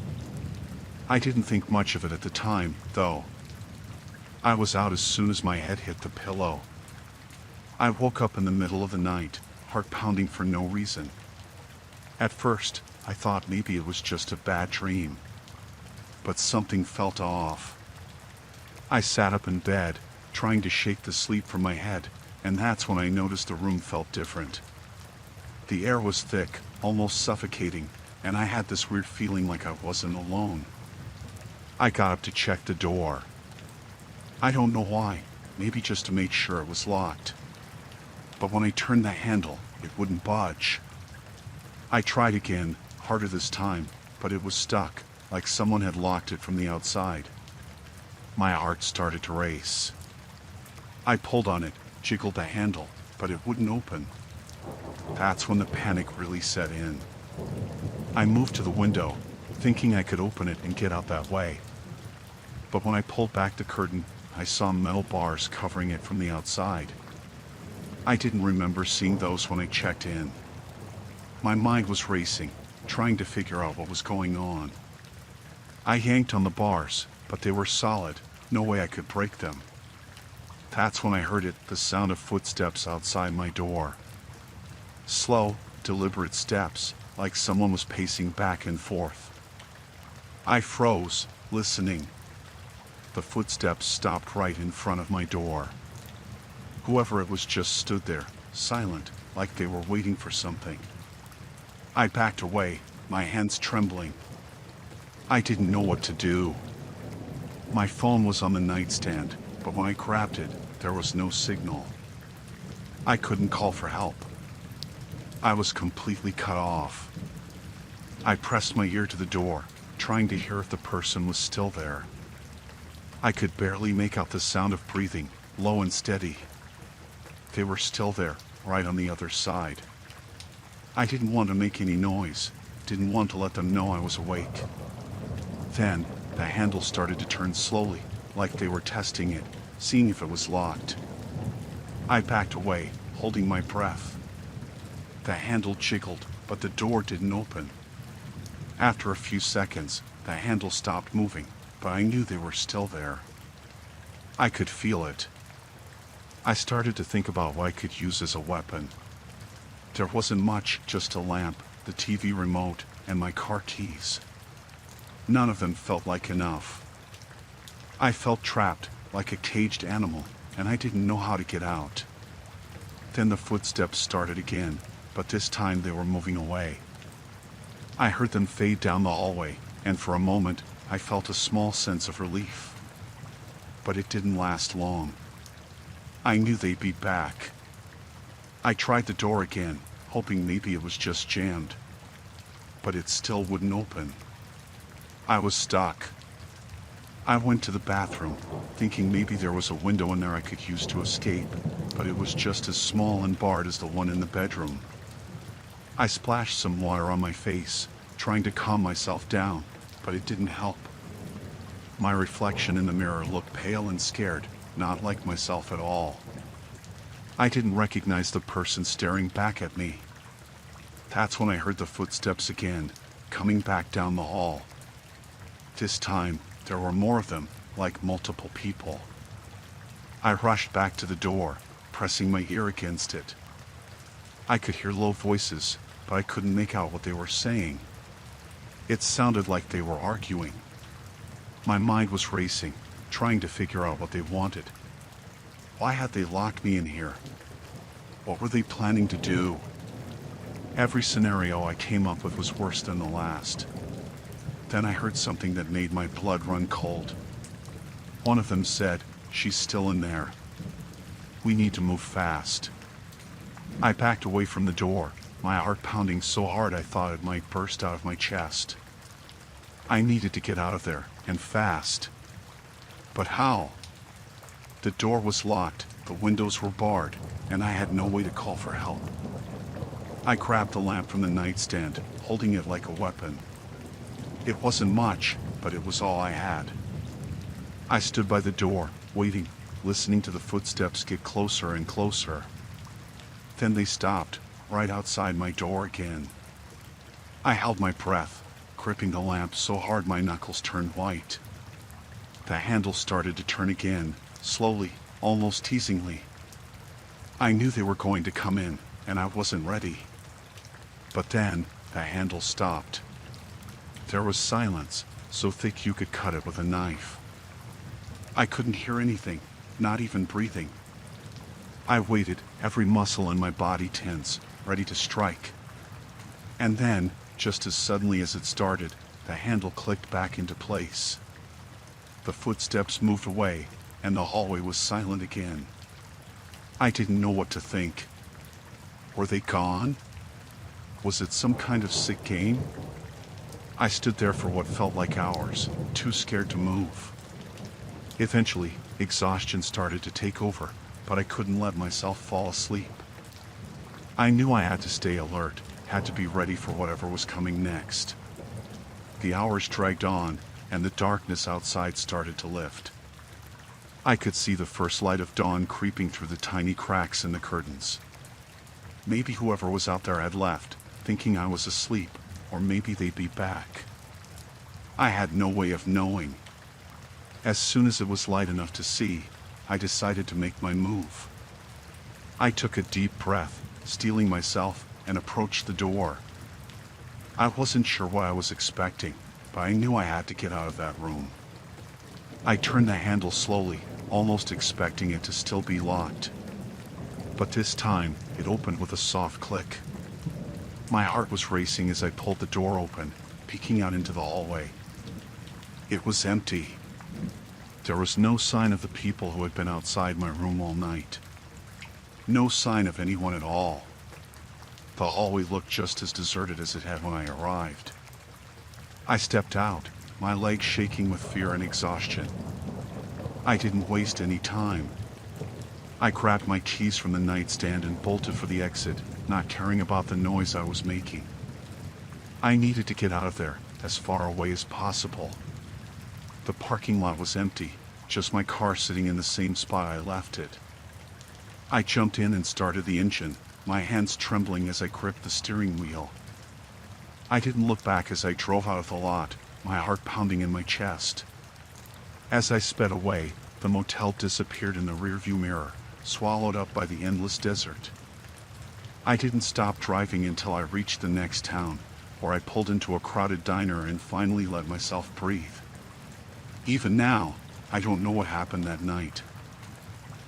I didn't think much of it at the time, though. I was out as soon as my head hit the pillow. I woke up in the middle of the night, heart pounding for no reason. At first, I thought maybe it was just a bad dream. But something felt off. I sat up in bed, trying to shake the sleep from my head, and that's when I noticed the room felt different. The air was thick, almost suffocating, and I had this weird feeling like I wasn't alone. I got up to check the door. I don't know why, maybe just to make sure it was locked. But when I turned the handle, it wouldn't budge. I tried again, harder this time, but it was stuck, like someone had locked it from the outside. My heart started to race. I pulled on it, jiggled the handle, but it wouldn't open. That's when the panic really set in. I moved to the window, thinking I could open it and get out that way. But when I pulled back the curtain, I saw metal bars covering it from the outside. I didn't remember seeing those when I checked in. My mind was racing, trying to figure out what was going on. I yanked on the bars, but they were solid, no way I could break them. That's when I heard it, the sound of footsteps outside my door. Slow, deliberate steps, like someone was pacing back and forth. I froze, listening. The footsteps stopped right in front of my door. Whoever it was just stood there, silent, like they were waiting for something. I backed away, my hands trembling. I didn't know what to do. My phone was on the nightstand, but when I grabbed it, there was no signal. I couldn't call for help. I was completely cut off. I pressed my ear to the door, trying to hear if the person was still there. I could barely make out the sound of breathing, low and steady. They were still there, right on the other side. I didn't want to make any noise, didn't want to let them know I was awake. Then, the handle started to turn slowly, like they were testing it, seeing if it was locked. I backed away, holding my breath. The handle jiggled, but the door didn't open. After a few seconds, the handle stopped moving, but I knew they were still there. I could feel it. I started to think about what I could use as a weapon. There wasn't much, just a lamp, the TV remote, and my car keys. None of them felt like enough. I felt trapped, like a caged animal, and I didn't know how to get out. Then the footsteps started again, but this time they were moving away. I heard them fade down the hallway, and for a moment, I felt a small sense of relief. But it didn't last long. I knew they'd be back. I tried the door again, hoping maybe it was just jammed. But it still wouldn't open. I was stuck. I went to the bathroom, thinking maybe there was a window in there I could use to escape, but it was just as small and barred as the one in the bedroom. I splashed some water on my face, trying to calm myself down, but it didn't help. My reflection in the mirror looked pale and scared, not like myself at all. I didn't recognize the person staring back at me. That's when I heard the footsteps again, coming back down the hall. This time, there were more of them, like multiple people. I rushed back to the door, pressing my ear against it. I could hear low voices, but I couldn't make out what they were saying. It sounded like they were arguing. My mind was racing, trying to figure out what they wanted. Why had they locked me in here? What were they planning to do? Every scenario I came up with was worse than the last. Then I heard something that made my blood run cold. One of them said, "She's still in there. We need to move fast." I backed away from the door, my heart pounding so hard I thought it might burst out of my chest. I needed to get out of there, and fast. But how? The door was locked, the windows were barred, and I had no way to call for help. I grabbed the lamp from the nightstand, holding it like a weapon. It wasn't much, but it was all I had. I stood by the door, waiting, listening to the footsteps get closer and closer. Then they stopped, right outside my door again. I held my breath, gripping the lamp so hard my knuckles turned white. The handle started to turn again, slowly, almost teasingly. I knew they were going to come in, and I wasn't ready. But then, the handle stopped. There was silence, so thick you could cut it with a knife. I couldn't hear anything, not even breathing. I waited, every muscle in my body tense, ready to strike. And then, just as suddenly as it started, the handle clicked back into place. The footsteps moved away, and the hallway was silent again. I didn't know what to think. Were they gone? Was it some kind of sick game? I stood there for what felt like hours, too scared to move. Eventually, exhaustion started to take over, but I couldn't let myself fall asleep. I knew I had to stay alert, had to be ready for whatever was coming next. The hours dragged on, and the darkness outside started to lift. I could see the first light of dawn creeping through the tiny cracks in the curtains. Maybe whoever was out there had left, thinking I was asleep, or maybe they'd be back. I had no way of knowing. As soon as it was light enough to see, I decided to make my move. I took a deep breath, steeling myself, and approached the door. I wasn't sure what I was expecting, but I knew I had to get out of that room. I turned the handle slowly, almost expecting it to still be locked. But this time, it opened with a soft click. My heart was racing as I pulled the door open, peeking out into the hallway. It was empty. There was no sign of the people who had been outside my room all night. No sign of anyone at all. The hallway looked just as deserted as it had when I arrived. I stepped out, my legs shaking with fear and exhaustion. I didn't waste any time. I grabbed my keys from the nightstand and bolted for the exit, not caring about the noise I was making. I needed to get out of there, as far away as possible. The parking lot was empty, just my car sitting in the same spot I left it. I jumped in and started the engine, my hands trembling as I gripped the steering wheel. I didn't look back as I drove out of the lot, my heart pounding in my chest. As I sped away, the motel disappeared in the rearview mirror, swallowed up by the endless desert. I didn't stop driving until I reached the next town, where I pulled into a crowded diner and finally let myself breathe. Even now, I don't know what happened that night,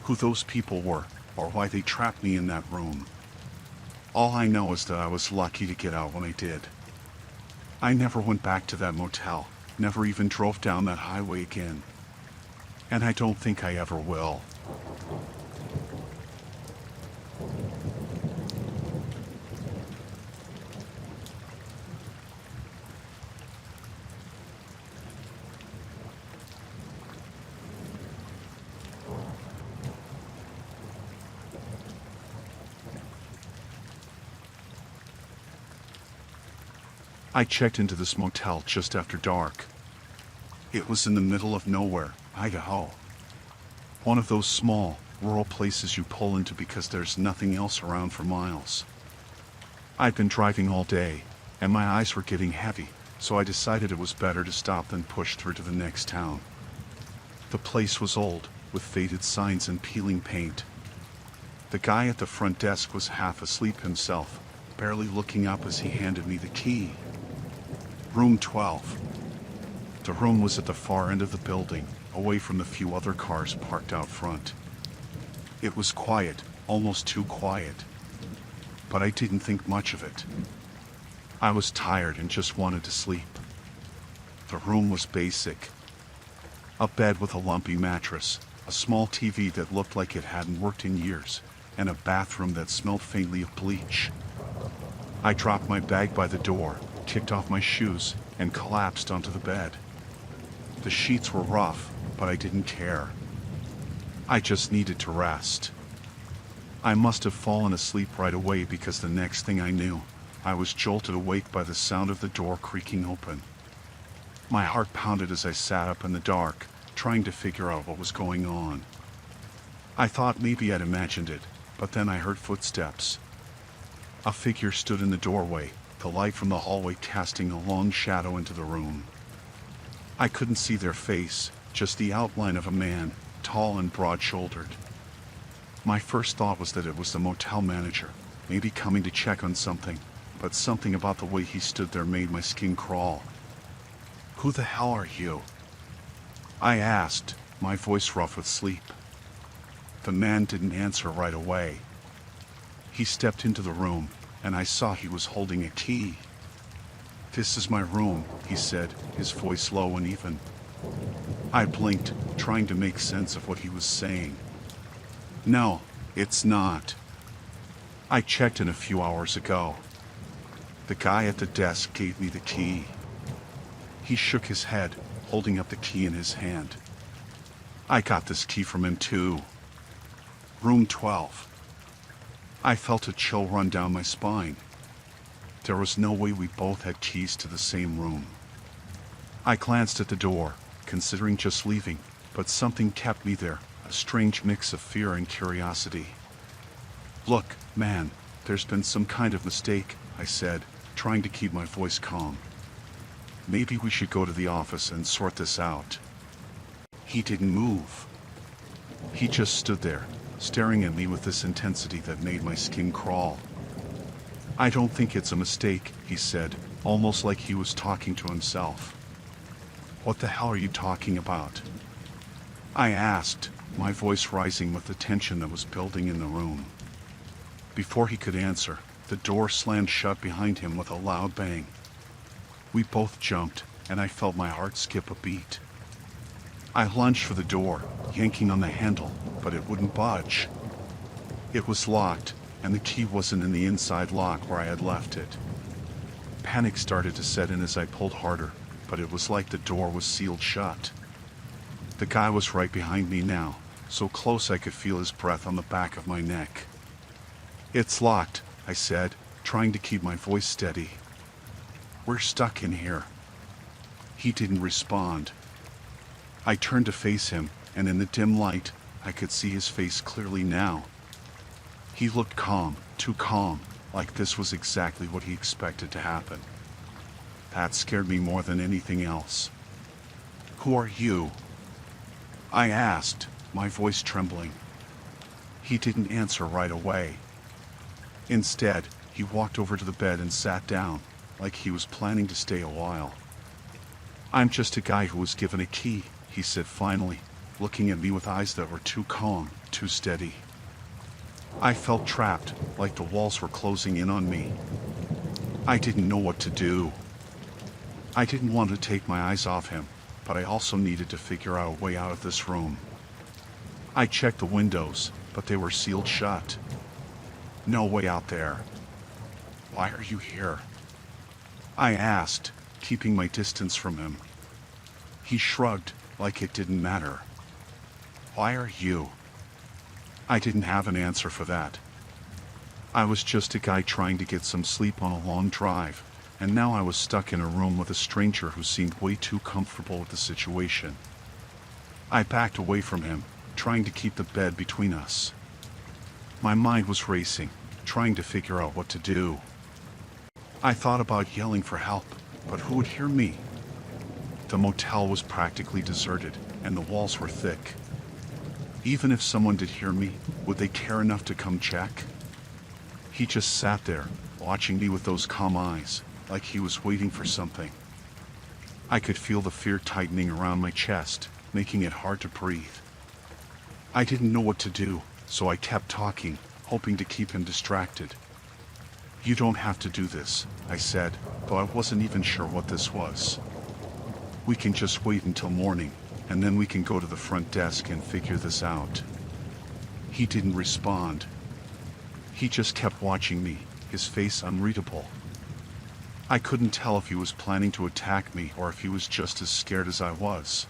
who those people were, or why they trapped me in that room. All I know is that I was lucky to get out when I did. I never went back to that motel, never even drove down that highway again. And I don't think I ever will. I checked into this motel just after dark. It was in the middle of nowhere, Idaho. One of those small, rural places you pull into because there's nothing else around for miles. I'd been driving all day, and my eyes were getting heavy, so I decided it was better to stop than push through to the next town. The place was old, with faded signs and peeling paint. The guy at the front desk was half asleep himself, barely looking up as he handed me the key. Room 12. The room was at the far end of the building, away from the few other cars parked out front. It was quiet, almost too quiet. But I didn't think much of it. I was tired and just wanted to sleep. The room was basic. A bed with a lumpy mattress, a small TV that looked like it hadn't worked in years, and a bathroom that smelled faintly of bleach. I dropped my bag by the door, kicked off my shoes, and collapsed onto the bed. The sheets were rough, but I didn't care. I just needed to rest. I must have fallen asleep right away because the next thing I knew, I was jolted awake by the sound of the door creaking open. My heart pounded as I sat up in the dark, trying to figure out what was going on. I thought maybe I'd imagined it, but then I heard footsteps. A figure stood in the doorway, the light from the hallway casting a long shadow into the room. I couldn't see their face, just the outline of a man, tall and broad-shouldered. My first thought was that it was the motel manager, maybe coming to check on something, but something about the way he stood there made my skin crawl. "Who the hell are you?" I asked, my voice rough with sleep. The man didn't answer right away. He stepped into the room, and I saw he was holding a key. "This is my room," he said, his voice low and even. I blinked, trying to make sense of what he was saying. "No, it's not. I checked in a few hours ago. The guy at the desk gave me the key." He shook his head, holding up the key in his hand. "I got this key from him too. Room 12. I felt a chill run down my spine. There was no way we both had keys to the same room. I glanced at the door, considering just leaving, but something kept me there, a strange mix of fear and curiosity. "Look, man, there's been some kind of mistake," I said, trying to keep my voice calm. Maybe we should go to the office and sort this out. He didn't move. He just stood there, staring at me with this intensity that made my skin crawl. I don't think it's a mistake, he said, almost like he was talking to himself. What the hell are you talking about? I asked, my voice rising with the tension that was building in the room. Before he could answer, the door slammed shut behind him with a loud bang. We both jumped, and I felt my heart skip a beat. I lunged for the door, yanking on the handle, but it wouldn't budge. It was locked, and the key wasn't in the inside lock where I had left it. Panic started to set in as I pulled harder, but it was like the door was sealed shut. The guy was right behind me now, so close I could feel his breath on the back of my neck. "It's locked," I said, trying to keep my voice steady. "We're stuck in here." He didn't respond. I turned to face him, and in the dim light, I could see his face clearly now. He looked calm, too calm, like this was exactly what he expected to happen. That scared me more than anything else. "Who are you?" I asked, my voice trembling. He didn't answer right away. Instead, he walked over to the bed and sat down, like he was planning to stay a while. "I'm just a guy who was given a key," he said finally, looking at me with eyes that were too calm, too steady. I felt trapped, like the walls were closing in on me. I didn't know what to do. I didn't want to take my eyes off him, but I also needed to figure out a way out of this room. I checked the windows, but they were sealed shut. No way out there. "Why are you here?" I asked, keeping my distance from him. He shrugged, like it didn't matter. "Why are you?" I didn't have an answer for that. I was just a guy trying to get some sleep on a long drive, and now I was stuck in a room with a stranger who seemed way too comfortable with the situation. I backed away from him, trying to keep the bed between us. My mind was racing, trying to figure out what to do. I thought about yelling for help, but who would hear me? The motel was practically deserted, and the walls were thick. Even if someone did hear me, would they care enough to come check? He just sat there, watching me with those calm eyes, like he was waiting for something. I could feel the fear tightening around my chest, making it hard to breathe. I didn't know what to do, so I kept talking, hoping to keep him distracted. "You don't have to do this," I said, though I wasn't even sure what this was. "We can just wait until morning, and then we can go to the front desk and figure this out." He didn't respond. He just kept watching me, his face unreadable. I couldn't tell if he was planning to attack me or if he was just as scared as I was.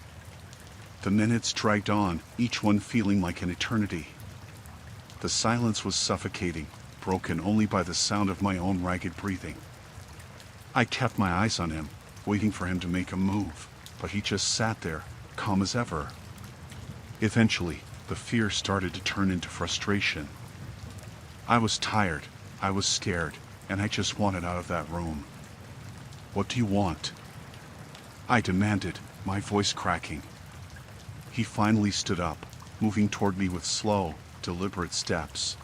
The minutes dragged on, each one feeling like an eternity. The silence was suffocating, broken only by the sound of my own ragged breathing. I kept my eyes on him, waiting for him to make a move, but he just sat there, calm as ever. Eventually, the fear started to turn into frustration. I was tired, I was scared, and I just wanted out of that room. "What do you want?" I demanded, my voice cracking. He finally stood up, moving toward me with slow, deliberate steps.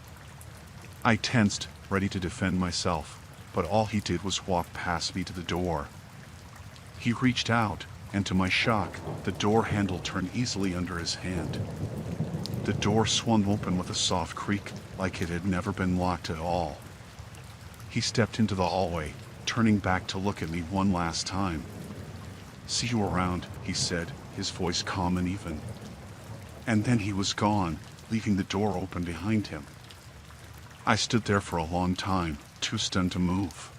I tensed, ready to defend myself, but all he did was walk past me to the door. He reached out, and to my shock, the door handle turned easily under his hand. The door swung open with a soft creak, like it had never been locked at all. He stepped into the hallway, turning back to look at me one last time. "See you around," he said, his voice calm and even. And then he was gone, leaving the door open behind him. I stood there for a long time, too stunned to move.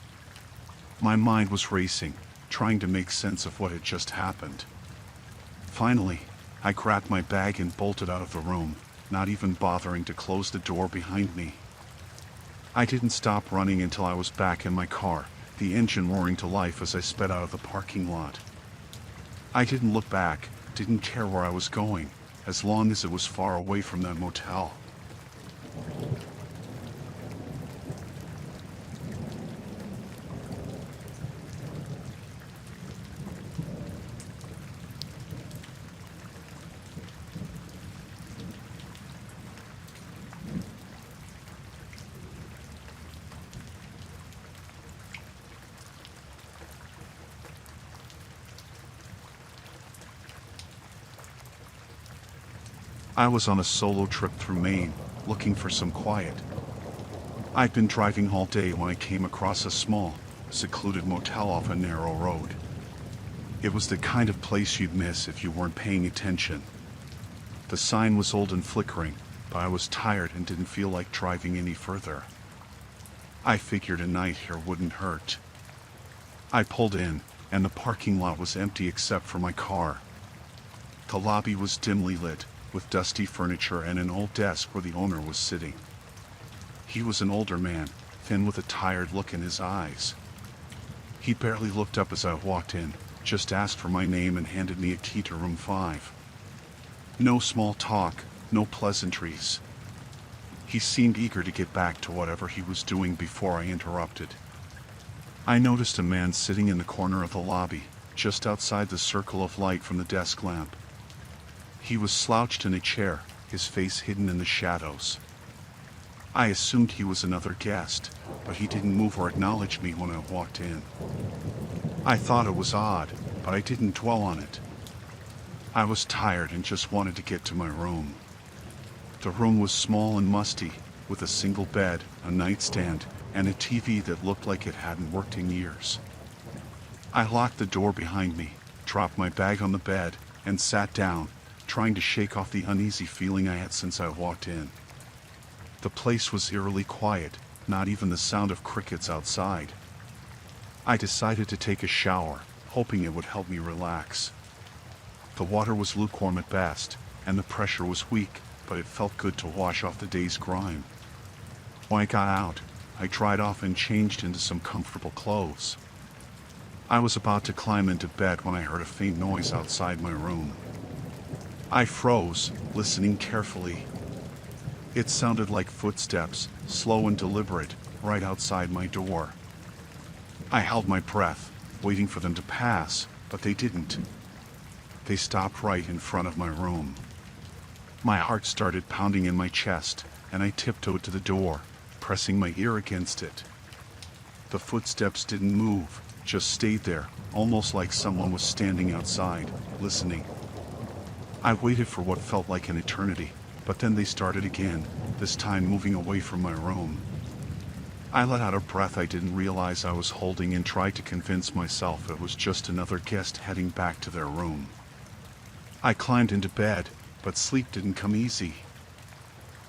My mind was racing, trying to make sense of what had just happened. Finally, I grabbed my bag and bolted out of the room, not even bothering to close the door behind me. I didn't stop running until I was back in my car, the engine roaring to life as I sped out of the parking lot. I didn't look back, didn't care where I was going, as long as it was far away from that motel. I was on a solo trip through Maine, looking for some quiet. I'd been driving all day when I came across a small, secluded motel off a narrow road. It was the kind of place you'd miss if you weren't paying attention. The sign was old and flickering, but I was tired and didn't feel like driving any further. I figured a night here wouldn't hurt. I pulled in, and the parking lot was empty except for my car. The lobby was dimly lit, with dusty furniture and an old desk where the owner was sitting. He was an older man, thin with a tired look in his eyes. He barely looked up as I walked in, just asked for my name and handed me a key to room 5. No small talk, no pleasantries. He seemed eager to get back to whatever he was doing before I interrupted. I noticed a man sitting in the corner of the lobby, just outside the circle of light from the desk lamp. He was slouched in a chair, his face hidden in the shadows. I assumed he was another guest, but he didn't move or acknowledge me when I walked in. I thought it was odd, but I didn't dwell on it. I was tired and just wanted to get to my room. The room was small and musty, with a single bed, a nightstand, and a TV that looked like it hadn't worked in years. I locked the door behind me, dropped my bag on the bed, and sat down, trying to shake off the uneasy feeling I had since I walked in. The place was eerily quiet, not even the sound of crickets outside. I decided to take a shower, hoping it would help me relax. The water was lukewarm at best, and the pressure was weak, but it felt good to wash off the day's grime. When I got out, I dried off and changed into some comfortable clothes. I was about to climb into bed when I heard a faint noise outside my room. I froze, listening carefully. It sounded like footsteps, slow and deliberate, right outside my door. I held my breath, waiting for them to pass, but they didn't. They stopped right in front of my room. My heart started pounding in my chest, and I tiptoed to the door, pressing my ear against it. The footsteps didn't move, just stayed there, almost like someone was standing outside, listening. I waited for what felt like an eternity, but then they started again, this time moving away from my room. I let out a breath I didn't realize I was holding and tried to convince myself it was just another guest heading back to their room. I climbed into bed, but sleep didn't come easy.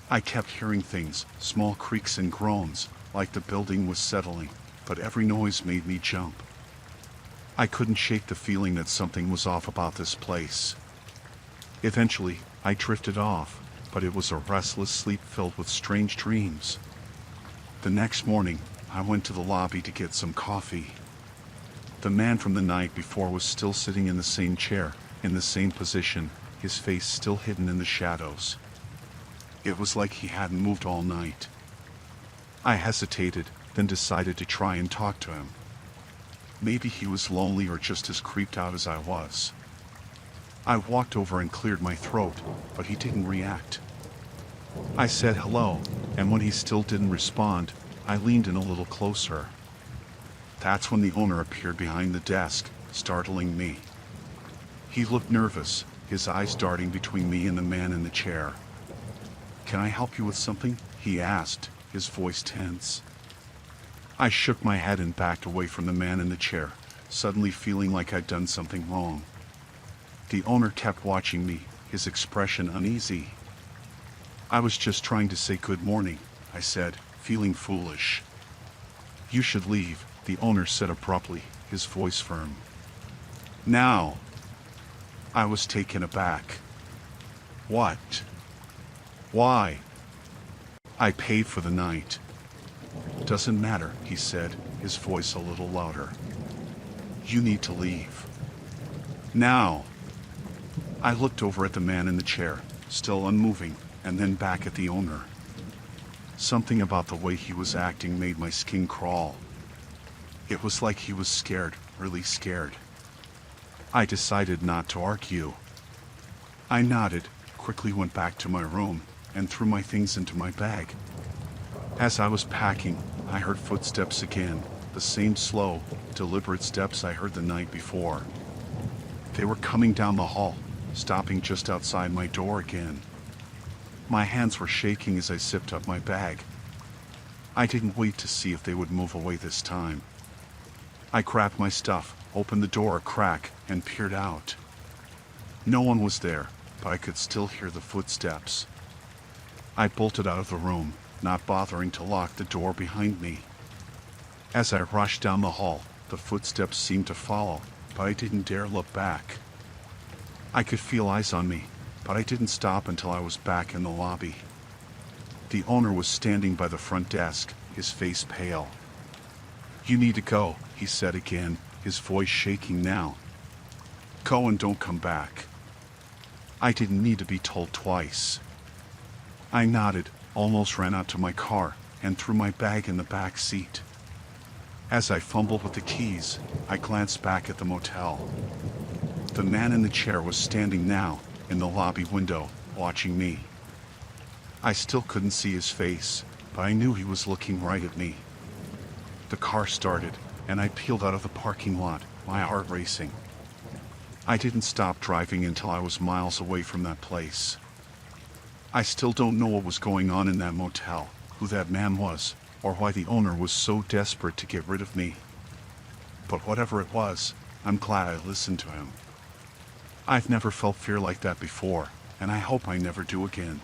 I kept hearing things, small creaks and groans, like the building was settling, but every noise made me jump. I couldn't shake the feeling that something was off about this place. Eventually, I drifted off, but it was a restless sleep filled with strange dreams. The next morning, I went to the lobby to get some coffee. The man from the night before was still sitting in the same chair, in the same position, his face still hidden in the shadows. It was like he hadn't moved all night. I hesitated, then decided to try and talk to him. Maybe he was lonely or just as creeped out as I was. I walked over and cleared my throat, but he didn't react. I said hello, and when he still didn't respond, I leaned in a little closer. That's when the owner appeared behind the desk, startling me. He looked nervous, his eyes darting between me and the man in the chair. "Can I help you with something?" he asked, his voice tense. I shook my head and backed away from the man in the chair, suddenly feeling like I'd done something wrong. The owner kept watching me, his expression uneasy. "I was just trying to say good morning," I said, feeling foolish. "You should leave," the owner said abruptly, his voice firm. "Now." I was taken aback. "What? Why?" "I paid for the night." "Doesn't matter," he said, his voice a little louder. "You need to leave. Now." I looked over at the man in the chair, still unmoving, and then back at the owner. Something about the way he was acting made my skin crawl. It was like he was scared, really scared. I decided not to argue. I nodded, quickly went back to my room, and threw my things into my bag. As I was packing, I heard footsteps again, the same slow, deliberate steps I heard the night before. They were coming down the hall, stopping just outside my door again. My hands were shaking as I zipped up my bag. I didn't wait to see if they would move away this time. I grabbed my stuff, opened the door a crack, and peered out. No one was there, but I could still hear the footsteps. I bolted out of the room, not bothering to lock the door behind me. As I rushed down the hall, the footsteps seemed to follow, but I didn't dare look back. I could feel eyes on me, but I didn't stop until I was back in the lobby. The owner was standing by the front desk, his face pale. "You need to go," he said again, his voice shaking now. "Go and don't come back." I didn't need to be told twice. I nodded, almost ran out to my car, and threw my bag in the back seat. As I fumbled with the keys, I glanced back at the motel. The man in the chair was standing now, in the lobby window, watching me. I still couldn't see his face, but I knew he was looking right at me. The car started, and I peeled out of the parking lot, my heart racing. I didn't stop driving until I was miles away from that place. I still don't know what was going on in that motel, who that man was, or why the owner was so desperate to get rid of me. But whatever it was, I'm glad I listened to him. I've never felt fear like that before, and I hope I never do again.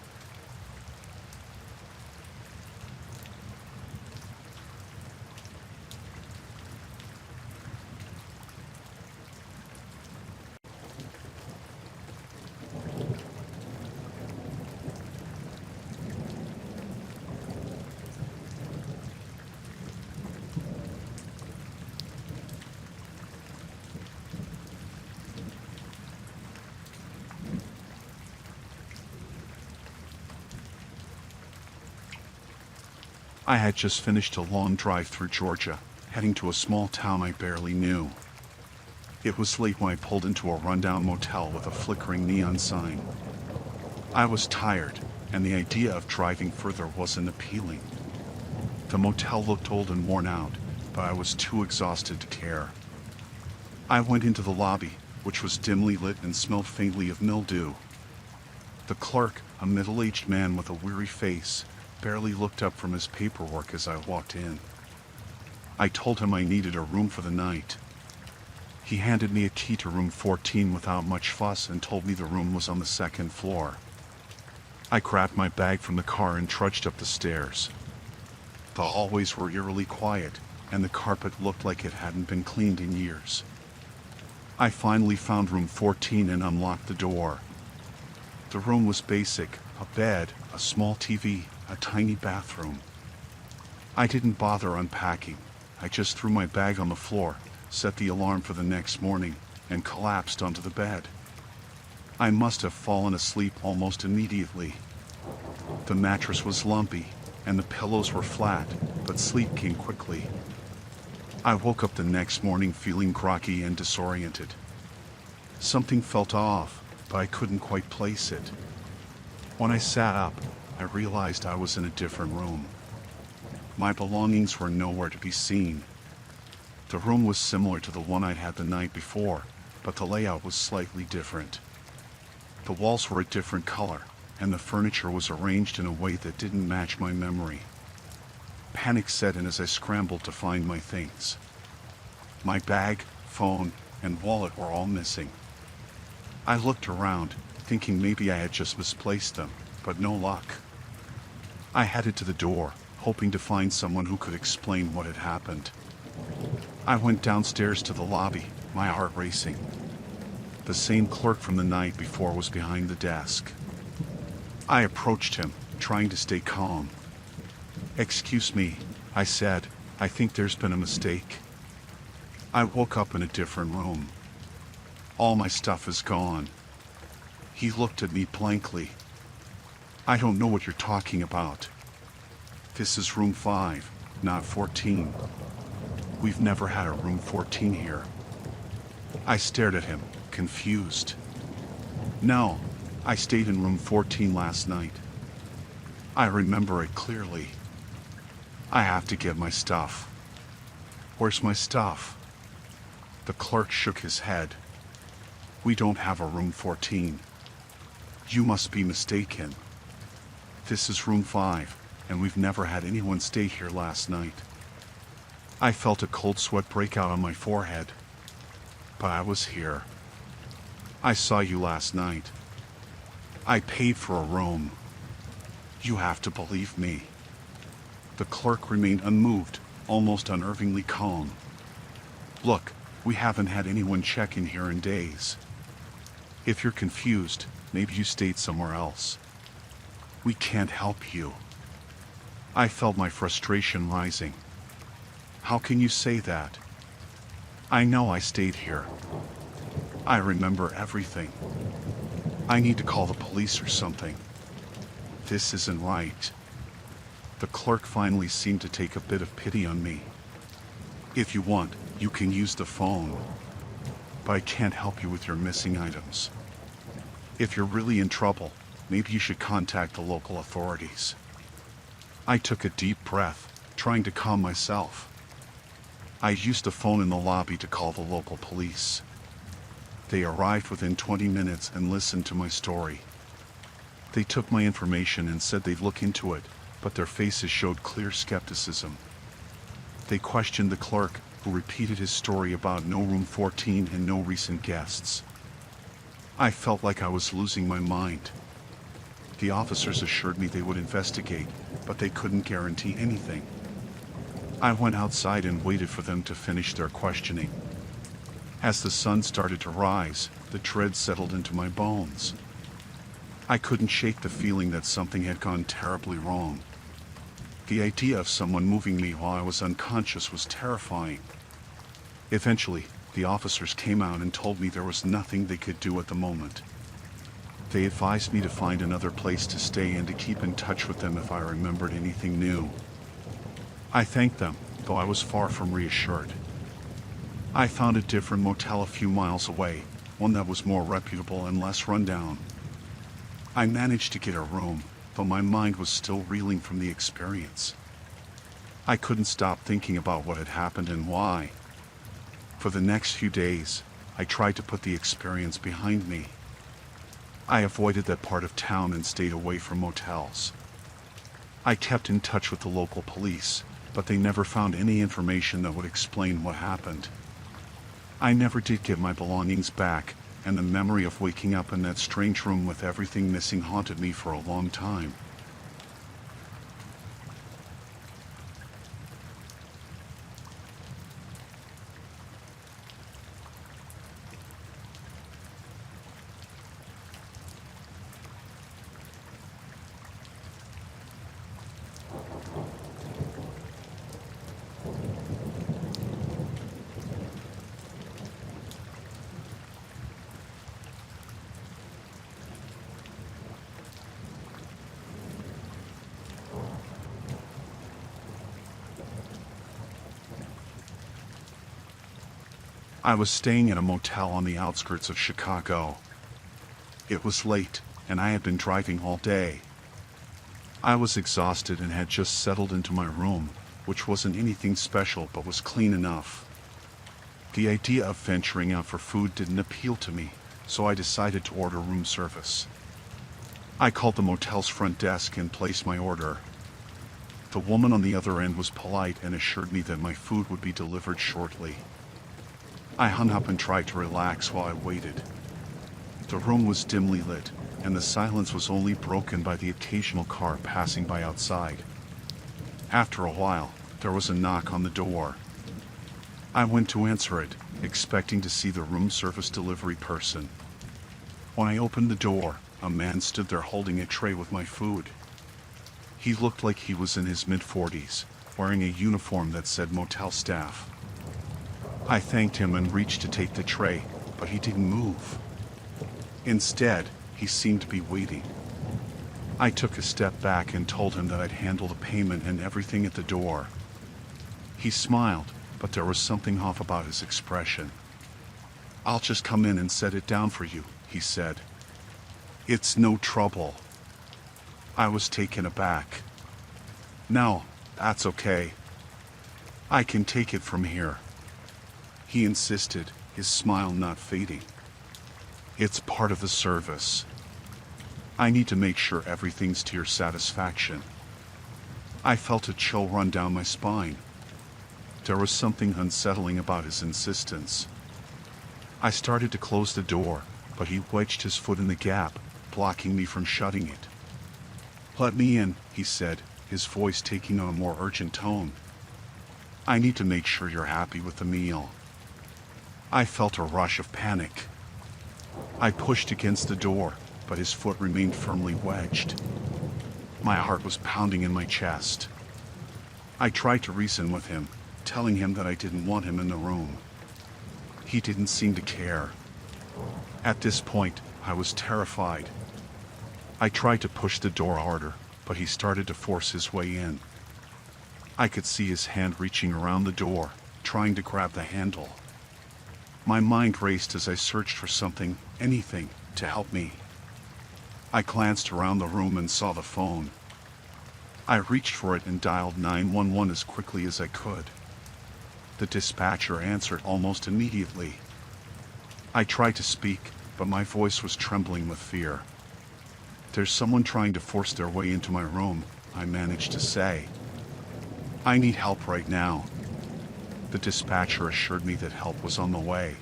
I had just finished a long drive through Georgia, heading to a small town I barely knew. It was late when I pulled into a rundown motel with a flickering neon sign. I was tired, and the idea of driving further wasn't appealing. The motel looked old and worn out, but I was too exhausted to care. I went into the lobby, which was dimly lit and smelled faintly of mildew. The clerk, a middle-aged man with a weary face, barely looked up from his paperwork as I walked in. I told him I needed a room for the night. He handed me a key to room 14 without much fuss and told me the room was on the second floor. I grabbed my bag from the car and trudged up the stairs. The hallways were eerily quiet, and the carpet looked like it hadn't been cleaned in years. I finally found room 14 and unlocked the door. The room was basic: a bed, a small TV, a tiny bathroom. I didn't bother unpacking. I just threw my bag on the floor, set the alarm for the next morning, and collapsed onto the bed. I must have fallen asleep almost immediately. The mattress was lumpy, and the pillows were flat, but sleep came quickly. I woke up the next morning feeling groggy and disoriented. Something felt off, but I couldn't quite place it. When I sat up, I realized I was in a different room. My belongings were nowhere to be seen. The room was similar to the one I'd had the night before, but the layout was slightly different. The walls were a different color, and the furniture was arranged in a way that didn't match my memory. Panic set in as I scrambled to find my things. My bag, phone, and wallet were all missing. I looked around, thinking maybe I had just misplaced them, but no luck. I headed to the door, hoping to find someone who could explain what had happened. I went downstairs to the lobby, my heart racing. The same clerk from the night before was behind the desk. I approached him, trying to stay calm. "Excuse me," I said, "I think there's been a mistake. I woke up in a different room. All my stuff is gone." He looked at me blankly. "I don't know what you're talking about. This is room 5, not 14. We've never had a room 14 here." I stared at him, confused. "No, I stayed in room 14 last night. I remember it clearly. I have to get my stuff." "Where's my stuff?" The clerk shook his head. "We don't have a room 14. You must be mistaken. This is room 5, and we've never had anyone stay here last night. I felt a cold sweat break out on my forehead. But I was here. I saw you last night. I paid for a room. You have to believe me. The clerk remained unmoved, almost unnervingly calm. Look, we haven't had anyone check in here in days. If you're confused, maybe you stayed somewhere else. We can't help you. I felt my frustration rising. How can you say that? I know I stayed here. I remember everything. I need to call the police or something. This isn't right. The clerk finally seemed to take a bit of pity on me. If you want, you can use the phone. But I can't help you with your missing items. If you're really in trouble, maybe you should contact the local authorities. I took a deep breath, trying to calm myself. I used a phone in the lobby to call the local police. They arrived within 20 minutes and listened to my story. They took my information and said they'd look into it, but their faces showed clear skepticism. They questioned the clerk, who repeated his story about no room 14 and no recent guests. I felt like I was losing my mind. The officers assured me they would investigate, but they couldn't guarantee anything. I went outside and waited for them to finish their questioning. As the sun started to rise, the dread settled into my bones. I couldn't shake the feeling that something had gone terribly wrong. The idea of someone moving me while I was unconscious was terrifying. Eventually, the officers came out and told me there was nothing they could do at the moment. They advised me to find another place to stay and to keep in touch with them if I remembered anything new. I thanked them, though I was far from reassured. I found a different motel a few miles away, one that was more reputable and less rundown. I managed to get a room, though my mind was still reeling from the experience. I couldn't stop thinking about what had happened and why. For the next few days, I tried to put the experience behind me. I avoided that part of town and stayed away from motels. I kept in touch with the local police, but they never found any information that would explain what happened. I never did get my belongings back, and the memory of waking up in that strange room with everything missing haunted me for a long time. I was staying at a motel on the outskirts of Chicago. It was late, and I had been driving all day. I was exhausted and had just settled into my room, which wasn't anything special but was clean enough. The idea of venturing out for food didn't appeal to me, so I decided to order room service. I called the motel's front desk and placed my order. The woman on the other end was polite and assured me that my food would be delivered shortly. I hung up and tried to relax while I waited. The room was dimly lit, and the silence was only broken by the occasional car passing by outside. After a while, there was a knock on the door. I went to answer it, expecting to see the room service delivery person. When I opened the door, a man stood there holding a tray with my food. He looked like he was in his mid-40s, wearing a uniform that said motel staff. I thanked him and reached to take the tray, but he didn't move. Instead, he seemed to be waiting. I took a step back and told him that I'd handle the payment and everything at the door. He smiled, but there was something off about his expression. "I'll just come in and set it down for you," he said. "It's no trouble." I was taken aback. "No, that's okay. I can take it from here," he insisted, his smile not fading. "It's part of the service." I need to make sure everything's to your satisfaction." I felt a chill run down my spine. There was something unsettling about his insistence. I started to close the door, but he wedged his foot in the gap, blocking me from shutting it. "Let me in," he said, his voice taking on a more urgent tone. "I need to make sure you're happy with the meal." I felt a rush of panic. I pushed against the door, but his foot remained firmly wedged. My heart was pounding in my chest. I tried to reason with him, telling him that I didn't want him in the room. He didn't seem to care. At this point, I was terrified. I tried to push the door harder, but he started to force his way in. I could see his hand reaching around the door, trying to grab the handle. My mind raced as I searched for something, anything, to help me. I glanced around the room and saw the phone. I reached for it and dialed 911 as quickly as I could. The dispatcher answered almost immediately. I tried to speak, but my voice was trembling with fear. "There's someone trying to force their way into my room," I managed to say. "I need help right now." The dispatcher assured me that help was on the way.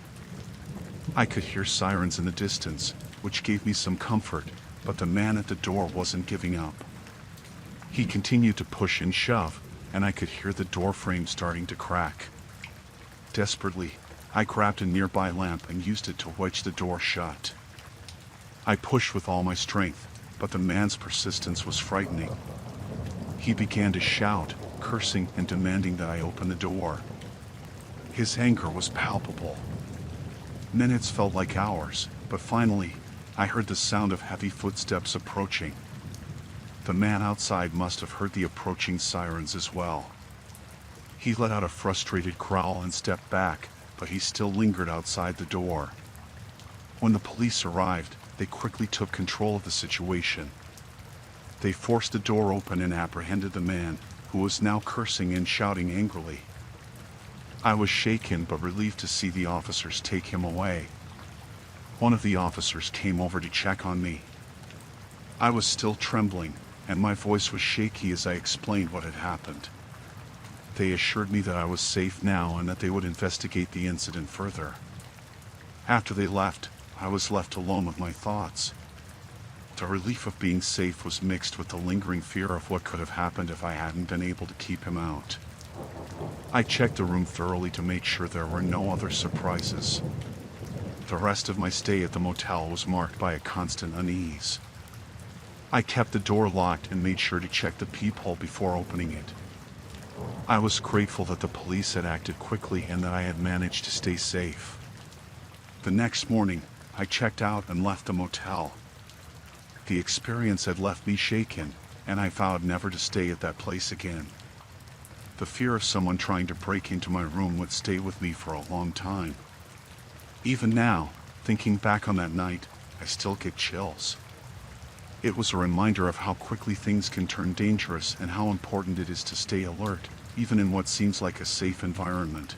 I could hear sirens in the distance, which gave me some comfort, but the man at the door wasn't giving up. He continued to push and shove, and I could hear the door frame starting to crack. Desperately, I grabbed a nearby lamp and used it to wedge the door shut. I pushed with all my strength, but the man's persistence was frightening. He began to shout, cursing and demanding that I open the door. His anger was palpable. Minutes felt like hours, but finally, I heard the sound of heavy footsteps approaching. The man outside must have heard the approaching sirens as well. He let out a frustrated growl and stepped back, but he still lingered outside the door. When the police arrived, they quickly took control of the situation. They forced the door open and apprehended the man, who was now cursing and shouting angrily. I was shaken but relieved to see the officers take him away. One of the officers came over to check on me. I was still trembling, and my voice was shaky as I explained what had happened. They assured me that I was safe now and that they would investigate the incident further. After they left, I was left alone with my thoughts. The relief of being safe was mixed with the lingering fear of what could have happened if I hadn't been able to keep him out. I checked the room thoroughly to make sure there were no other surprises. The rest of my stay at the motel was marked by a constant unease. I kept the door locked and made sure to check the peephole before opening it. I was grateful that the police had acted quickly and that I had managed to stay safe. The next morning, I checked out and left the motel. The experience had left me shaken, and I vowed never to stay at that place again. The fear of someone trying to break into my room would stay with me for a long time. Even now, thinking back on that night, I still get chills. It was a reminder of how quickly things can turn dangerous and how important it is to stay alert, even in what seems like a safe environment.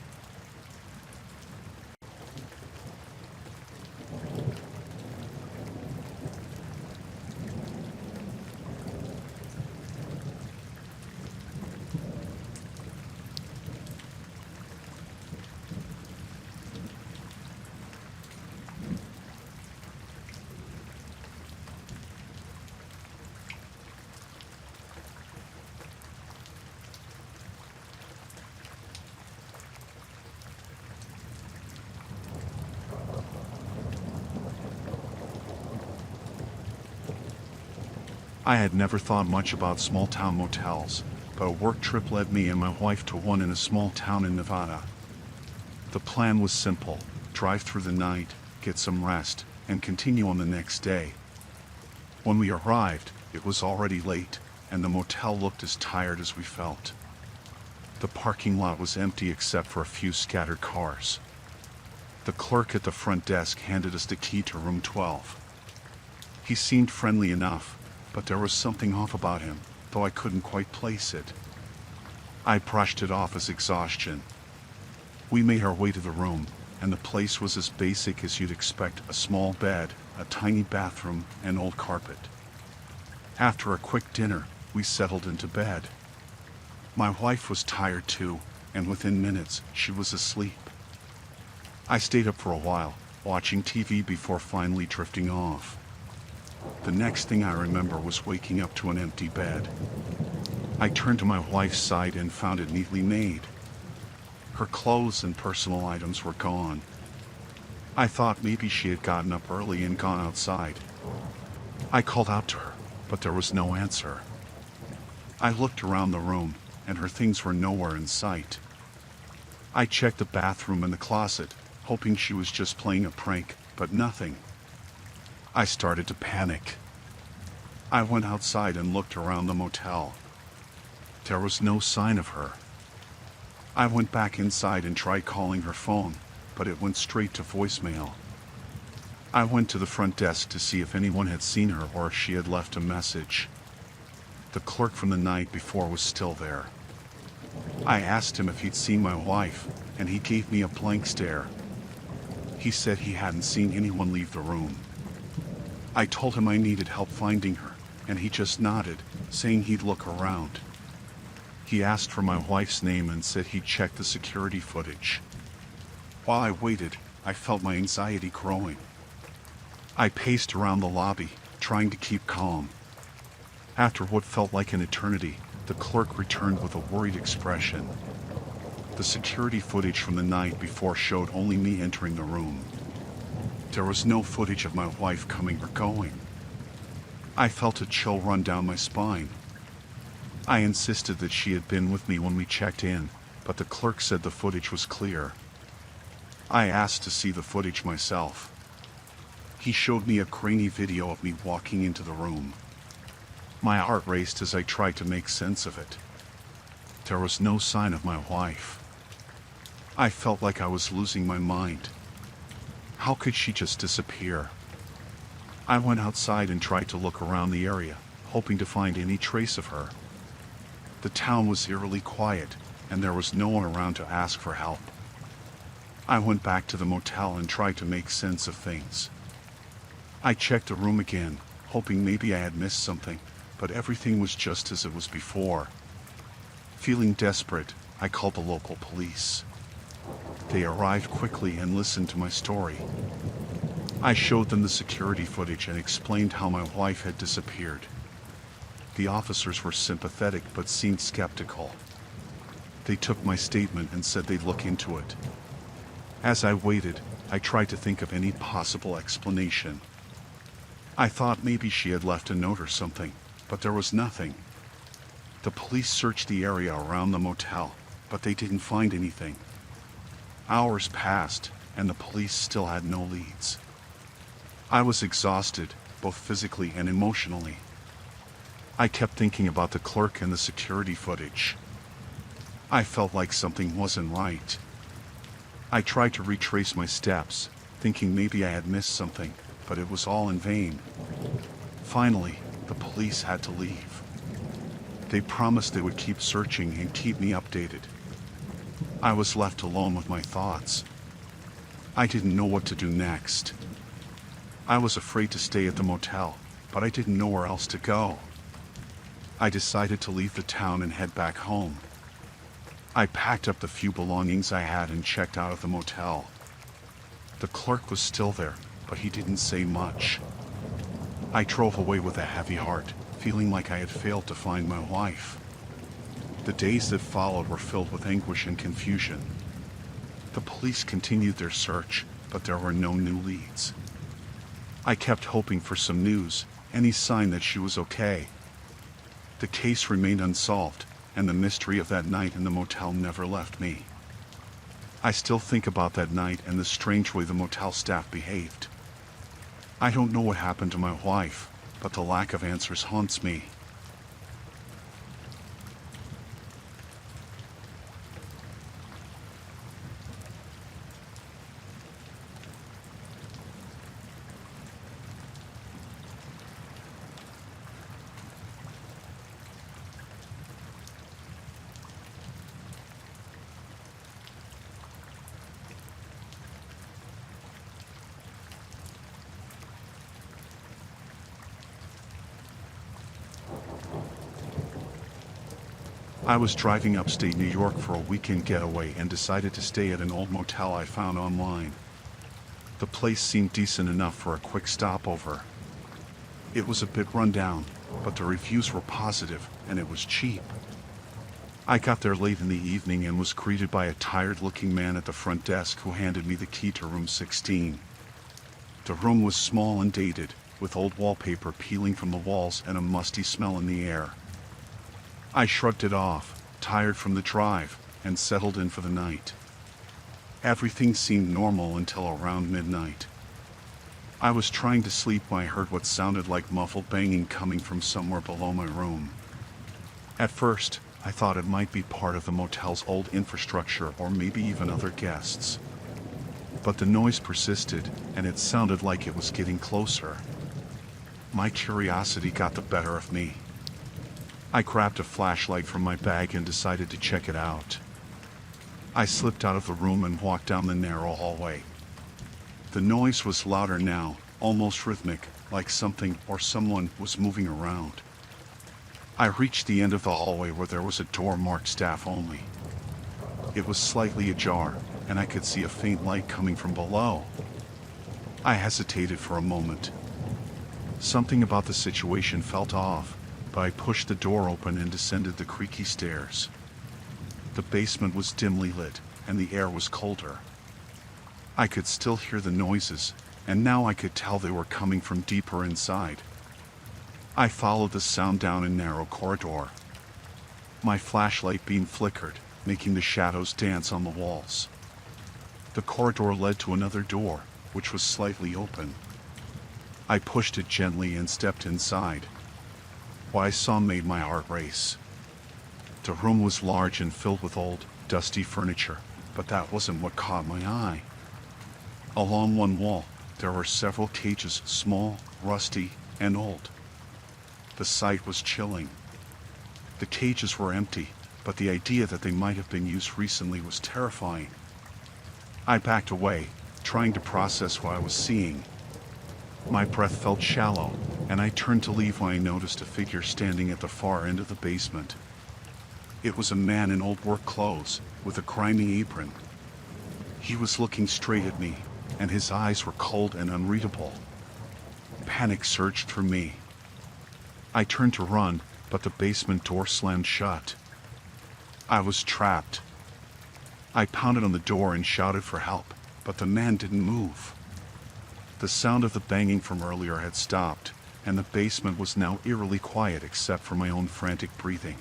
I had never thought much about small-town motels, but a work trip led me and my wife to one in a small town in Nevada. The plan was simple: drive through the night, get some rest, and continue on the next day. When we arrived, it was already late, and the motel looked as tired as we felt. The parking lot was empty except for a few scattered cars. The clerk at the front desk handed us the key to room 12. He seemed friendly enough, but there was something off about him, though I couldn't quite place it. I brushed it off as exhaustion. We made our way to the room, and the place was as basic as you'd expect: a small bed, a tiny bathroom, and old carpet. After a quick dinner, we settled into bed. My wife was tired too, and within minutes, she was asleep. I stayed up for a while, watching TV before finally drifting off. The next thing I remember was waking up to an empty bed. I turned to my wife's side and found it neatly made. Her clothes and personal items were gone. I thought maybe she had gotten up early and gone outside. I called out to her, but there was no answer. I looked around the room, and her things were nowhere in sight. I checked the bathroom and the closet, hoping she was just playing a prank, but nothing. I started to panic. I went outside and looked around the motel. There was no sign of her. I went back inside and tried calling her phone, but it went straight to voicemail. I went to the front desk to see if anyone had seen her or if she had left a message. The clerk from the night before was still there. I asked him if he'd seen my wife, and he gave me a blank stare. He said he hadn't seen anyone leave the room. I told him I needed help finding her, and he just nodded, saying he'd look around. He asked for my wife's name and said he'd check the security footage. While I waited, I felt my anxiety growing. I paced around the lobby, trying to keep calm. After what felt like an eternity, the clerk returned with a worried expression. The security footage from the night before showed only me entering the room. There was no footage of my wife coming or going. I felt a chill run down my spine. I insisted that she had been with me when we checked in, but the clerk said the footage was clear. I asked to see the footage myself. He showed me a grainy video of me walking into the room. My heart raced as I tried to make sense of it. There was no sign of my wife. I felt like I was losing my mind. How could she just disappear? I went outside and tried to look around the area, hoping to find any trace of her. The town was eerily quiet, and there was no one around to ask for help. I went back to the motel and tried to make sense of things. I checked the room again, hoping maybe I had missed something, but everything was just as it was before. Feeling desperate, I called the local police. They arrived quickly and listened to my story. I showed them the security footage and explained how my wife had disappeared. The officers were sympathetic but seemed skeptical. They took my statement and said they'd look into it. As I waited, I tried to think of any possible explanation. I thought maybe she had left a note or something, but there was nothing. The police searched the area around the motel, but they didn't find anything. Hours passed, and the police still had no leads. I was exhausted, both physically and emotionally. I kept thinking about the clerk and the security footage. I felt like something wasn't right. I tried to retrace my steps, thinking maybe I had missed something, but it was all in vain. Finally, the police had to leave. They promised they would keep searching and keep me updated. I was left alone with my thoughts. I didn't know what to do next. I was afraid to stay at the motel, but I didn't know where else to go. I decided to leave the town and head back home. I packed up the few belongings I had and checked out of the motel. The clerk was still there, but he didn't say much. I drove away with a heavy heart, feeling like I had failed to find my wife. The days that followed were filled with anguish and confusion. The police continued their search, but there were no new leads. I kept hoping for some news, any sign that she was okay. The case remained unsolved, and the mystery of that night in the motel never left me. I still think about that night and the strange way the motel staff behaved. I don't know what happened to my wife, but the lack of answers haunts me. I was driving upstate New York for a weekend getaway and decided to stay at an old motel I found online. The place seemed decent enough for a quick stopover. It was a bit run down, but the reviews were positive and it was cheap. I got there late in the evening and was greeted by a tired-looking man at the front desk who handed me the key to room 16. The room was small and dated, with old wallpaper peeling from the walls and a musty smell in the air. I shrugged it off, tired from the drive, and settled in for the night. Everything seemed normal until around midnight. I was trying to sleep when I heard what sounded like muffled banging coming from somewhere below my room. At first, I thought it might be part of the motel's old infrastructure or maybe even other guests. But the noise persisted, and it sounded like it was getting closer. My curiosity got the better of me. I grabbed a flashlight from my bag and decided to check it out. I slipped out of the room and walked down the narrow hallway. The noise was louder now, almost rhythmic, like something or someone was moving around. I reached the end of the hallway where there was a door marked staff only. It was slightly ajar, and I could see a faint light coming from below. I hesitated for a moment. Something about the situation felt off, but I pushed the door open and descended the creaky stairs. The basement was dimly lit, and the air was colder. I could still hear the noises, and now I could tell they were coming from deeper inside. I followed the sound down a narrow corridor. My flashlight beam flickered, making the shadows dance on the walls. The corridor led to another door, which was slightly open. I pushed it gently and stepped inside. What I saw made my heart race. The room was large and filled with old, dusty furniture, but that wasn't what caught my eye. Along one wall, there were several cages, small, rusty, and old. The sight was chilling. The cages were empty, but the idea that they might have been used recently was terrifying. I backed away, trying to process what I was seeing. My breath felt shallow, and I turned to leave when I noticed a figure standing at the far end of the basement. It was a man in old work clothes, with a grimy apron. He was looking straight at me, and his eyes were cold and unreadable. Panic surged through me. I turned to run, but the basement door slammed shut. I was trapped. I pounded on the door and shouted for help, but the man didn't move. The sound of the banging from earlier had stopped, and the basement was now eerily quiet except for my own frantic breathing.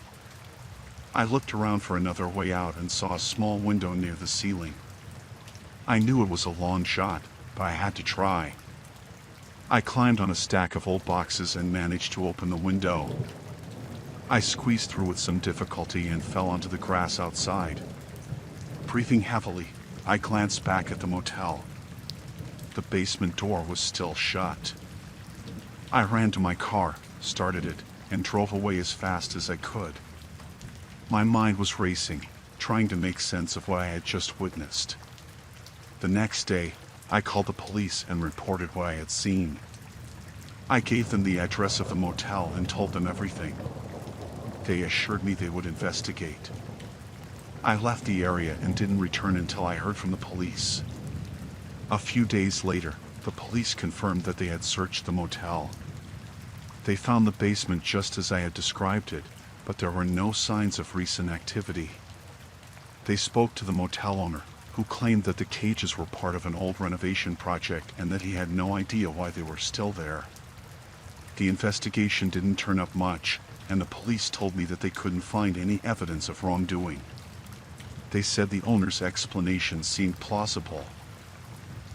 I looked around for another way out and saw a small window near the ceiling. I knew it was a long shot, but I had to try. I climbed on a stack of old boxes and managed to open the window. I squeezed through with some difficulty and fell onto the grass outside. Breathing heavily, I glanced back at the motel. The basement door was still shut. I ran to my car, started it, and drove away as fast as I could. My mind was racing, trying to make sense of what I had just witnessed. The next day, I called the police and reported what I had seen. I gave them the address of the motel and told them everything. They assured me they would investigate. I left the area and didn't return until I heard from the police. A few days later, the police confirmed that they had searched the motel. They found the basement just as I had described it, but there were no signs of recent activity. They spoke to the motel owner, who claimed that the cages were part of an old renovation project and that he had no idea why they were still there. The investigation didn't turn up much, and the police told me that they couldn't find any evidence of wrongdoing. They said the owner's explanation seemed plausible.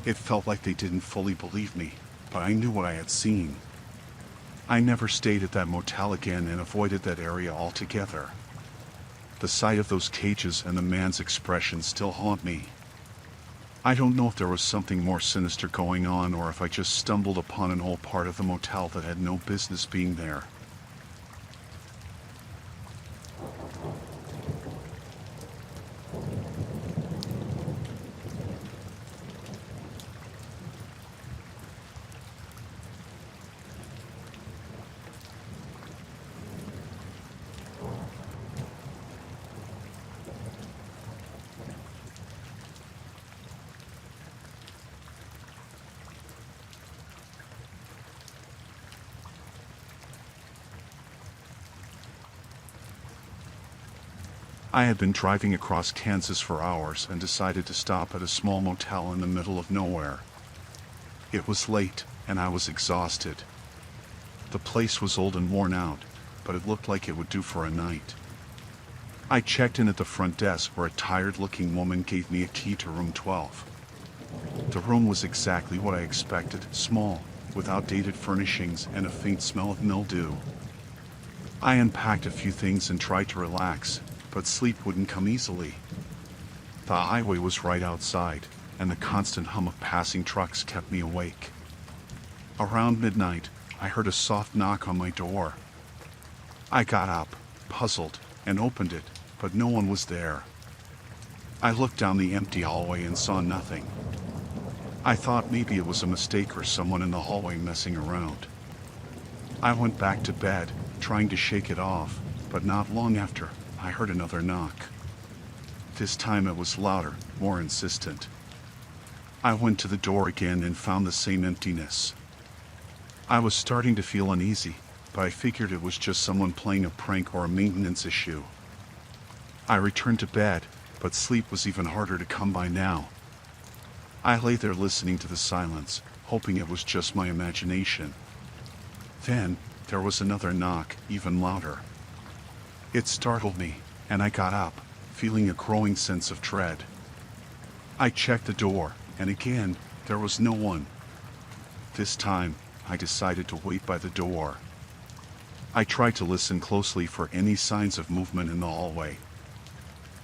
It felt like they didn't fully believe me, but I knew what I had seen. I never stayed at that motel again and avoided that area altogether. The sight of those cages and the man's expression still haunt me. I don't know if there was something more sinister going on or if I just stumbled upon an old part of the motel that had no business being there. I had been driving across Kansas for hours and decided to stop at a small motel in the middle of nowhere. It was late, and I was exhausted. The place was old and worn out, but it looked like it would do for a night. I checked in at the front desk where a tired-looking woman gave me a key to room 12. The room was exactly what I expected, small, with outdated furnishings and a faint smell of mildew. I unpacked a few things and tried to relax, but sleep wouldn't come easily. The highway was right outside, and the constant hum of passing trucks kept me awake. Around midnight, I heard a soft knock on my door. I got up, puzzled, and opened it, but no one was there. I looked down the empty hallway and saw nothing. I thought maybe it was a mistake or someone in the hallway messing around. I went back to bed, trying to shake it off, but not long after, I heard another knock. This time it was louder, more insistent. I went to the door again and found the same emptiness. I was starting to feel uneasy, but I figured it was just someone playing a prank or a maintenance issue. I returned to bed, but sleep was even harder to come by now. I lay there listening to the silence, hoping it was just my imagination. Then, there was another knock, even louder. It startled me, and I got up, feeling a growing sense of dread. I checked the door, and again, there was no one. This time, I decided to wait by the door. I tried to listen closely for any signs of movement in the hallway.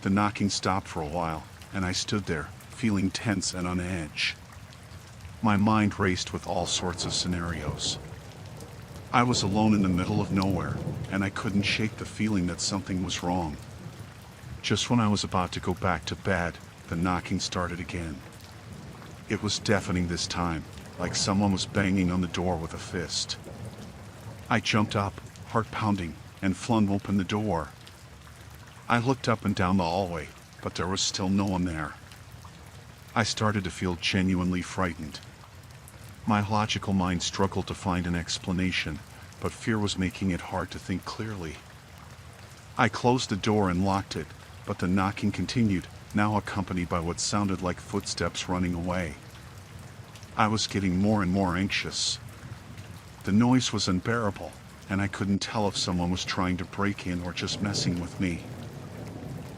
The knocking stopped for a while, and I stood there, feeling tense and on edge. My mind raced with all sorts of scenarios. I was alone in the middle of nowhere, and I couldn't shake the feeling that something was wrong. Just when I was about to go back to bed, the knocking started again. It was deafening this time, like someone was banging on the door with a fist. I jumped up, heart pounding, and flung open the door. I looked up and down the hallway, but there was still no one there. I started to feel genuinely frightened. My logical mind struggled to find an explanation, but fear was making it hard to think clearly. I closed the door and locked it, but the knocking continued, now accompanied by what sounded like footsteps running away. I was getting more and more anxious. The noise was unbearable, and I couldn't tell if someone was trying to break in or just messing with me.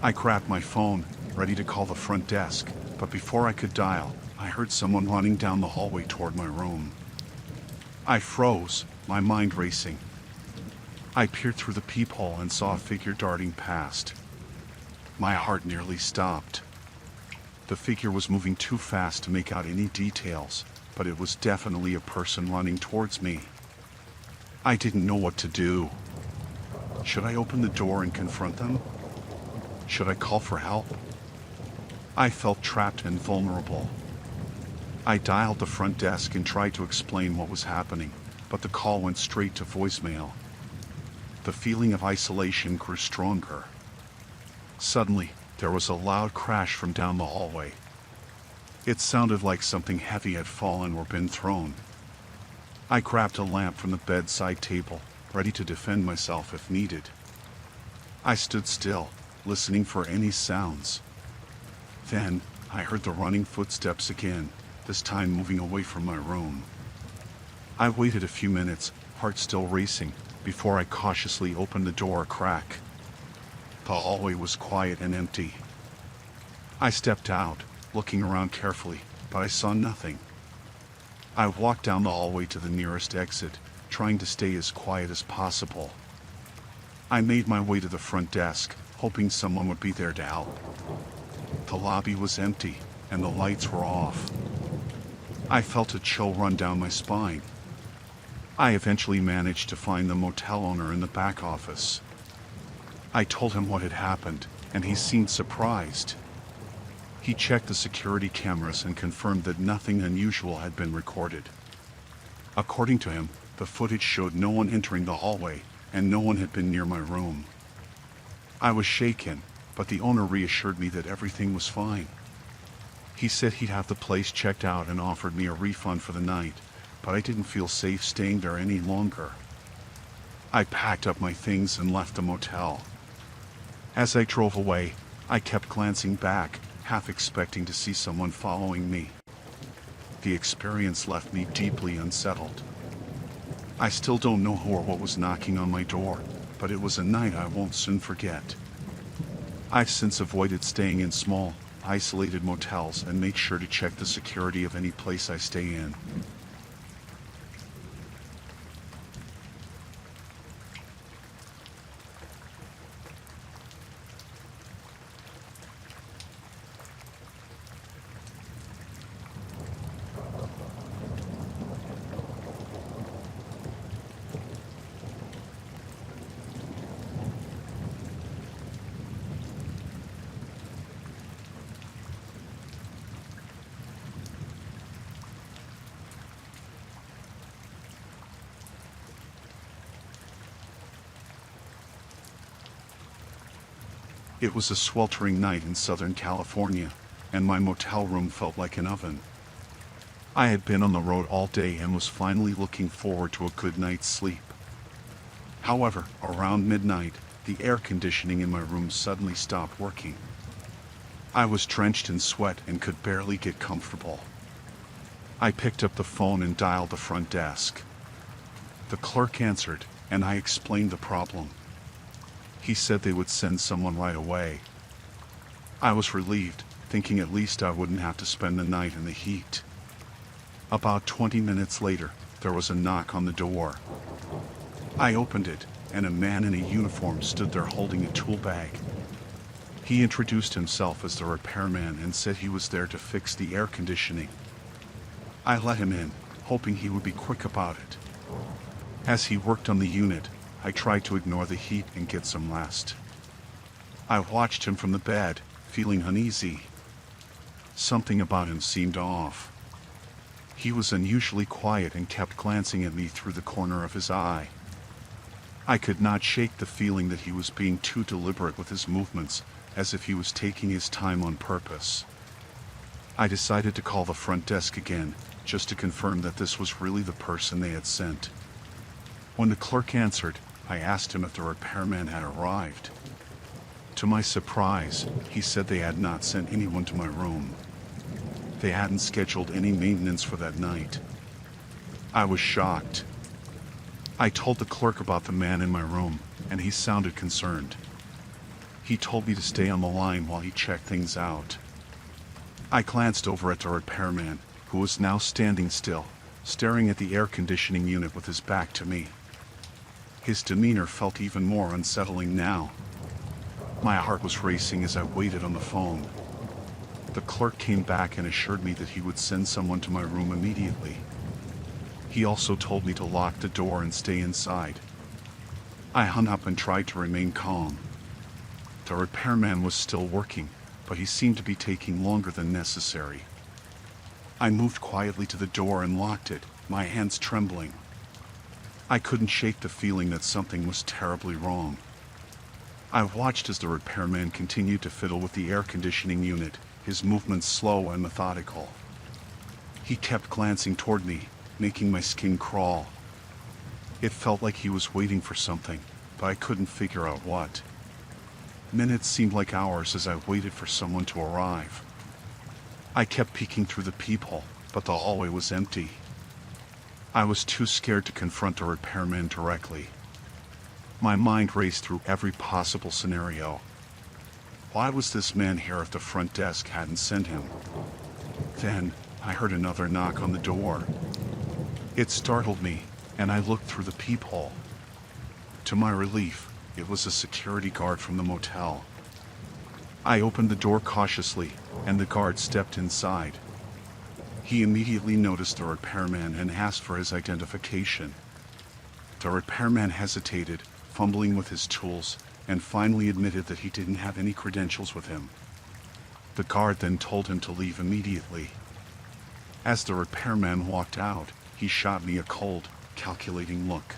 I grabbed my phone, ready to call the front desk, but before I could dial, I heard someone running down the hallway toward my room. I froze, my mind racing. I peered through the peephole and saw a figure darting past. My heart nearly stopped. The figure was moving too fast to make out any details, but it was definitely a person running towards me. I didn't know what to do. Should I open the door and confront them? Should I call for help? I felt trapped and vulnerable. I dialed the front desk and tried to explain what was happening, but the call went straight to voicemail. The feeling of isolation grew stronger. Suddenly, there was a loud crash from down the hallway. It sounded like something heavy had fallen or been thrown. I grabbed a lamp from the bedside table, ready to defend myself if needed. I stood still, listening for any sounds. Then, I heard the running footsteps again, this time moving away from my room. I waited a few minutes, heart still racing, before I cautiously opened the door a crack. The hallway was quiet and empty. I stepped out, looking around carefully, but I saw nothing. I walked down the hallway to the nearest exit, trying to stay as quiet as possible. I made my way to the front desk, hoping someone would be there to help. The lobby was empty, and the lights were off. I felt a chill run down my spine. I eventually managed to find the motel owner in the back office. I told him what had happened, and he seemed surprised. He checked the security cameras and confirmed that nothing unusual had been recorded. According to him, the footage showed no one entering the hallway, and no one had been near my room. I was shaken, but the owner reassured me that everything was fine. He said he'd have the place checked out and offered me a refund for the night, but I didn't feel safe staying there any longer. I packed up my things and left the motel. As I drove away, I kept glancing back, half expecting to see someone following me. The experience left me deeply unsettled. I still don't know who or what was knocking on my door, but it was a night I won't soon forget. I've since avoided staying in small, isolated motels and make sure to check the security of any place I stay in. It was a sweltering night in Southern California, and my motel room felt like an oven. I had been on the road all day and was finally looking forward to a good night's sleep. However, around midnight, the air conditioning in my room suddenly stopped working. I was drenched in sweat and could barely get comfortable. I picked up the phone and dialed the front desk. The clerk answered, and I explained the problem. He said they would send someone right away. I was relieved, thinking at least I wouldn't have to spend the night in the heat. About 20 minutes later, there was a knock on the door. I opened it, and a man in a uniform stood there holding a tool bag. He introduced himself as the repairman and said he was there to fix the air conditioning. I let him in, hoping he would be quick about it. As he worked on the unit, I tried to ignore the heat and get some rest. I watched him from the bed, feeling uneasy. Something about him seemed off. He was unusually quiet and kept glancing at me through the corner of his eye. I could not shake the feeling that he was being too deliberate with his movements, as if he was taking his time on purpose. I decided to call the front desk again, just to confirm that this was really the person they had sent. When the clerk answered, I asked him if the repairman had arrived. To my surprise, he said they had not sent anyone to my room. They hadn't scheduled any maintenance for that night. I was shocked. I told the clerk about the man in my room, and he sounded concerned. He told me to stay on the line while he checked things out. I glanced over at the repairman, who was now standing still, staring at the air conditioning unit with his back to me. His demeanor felt even more unsettling now. My heart was racing as I waited on the phone. The clerk came back and assured me that he would send someone to my room immediately. He also told me to lock the door and stay inside. I hung up and tried to remain calm. The repairman was still working, but he seemed to be taking longer than necessary. I moved quietly to the door and locked it, my hands trembling. I couldn't shake the feeling that something was terribly wrong. I watched as the repairman continued to fiddle with the air conditioning unit, his movements slow and methodical. He kept glancing toward me, making my skin crawl. It felt like he was waiting for something, but I couldn't figure out what. Minutes seemed like hours as I waited for someone to arrive. I kept peeking through the peephole, but the hallway was empty. I was too scared to confront the repairman directly. My mind raced through every possible scenario. Why was this man here if the front desk hadn't sent him? Then, I heard another knock on the door. It startled me, and I looked through the peephole. To my relief, it was a security guard from the motel. I opened the door cautiously, and the guard stepped inside. He immediately noticed the repairman and asked for his identification. The repairman hesitated, fumbling with his tools, and finally admitted that he didn't have any credentials with him. The guard then told him to leave immediately. As the repairman walked out, he shot me a cold, calculating look.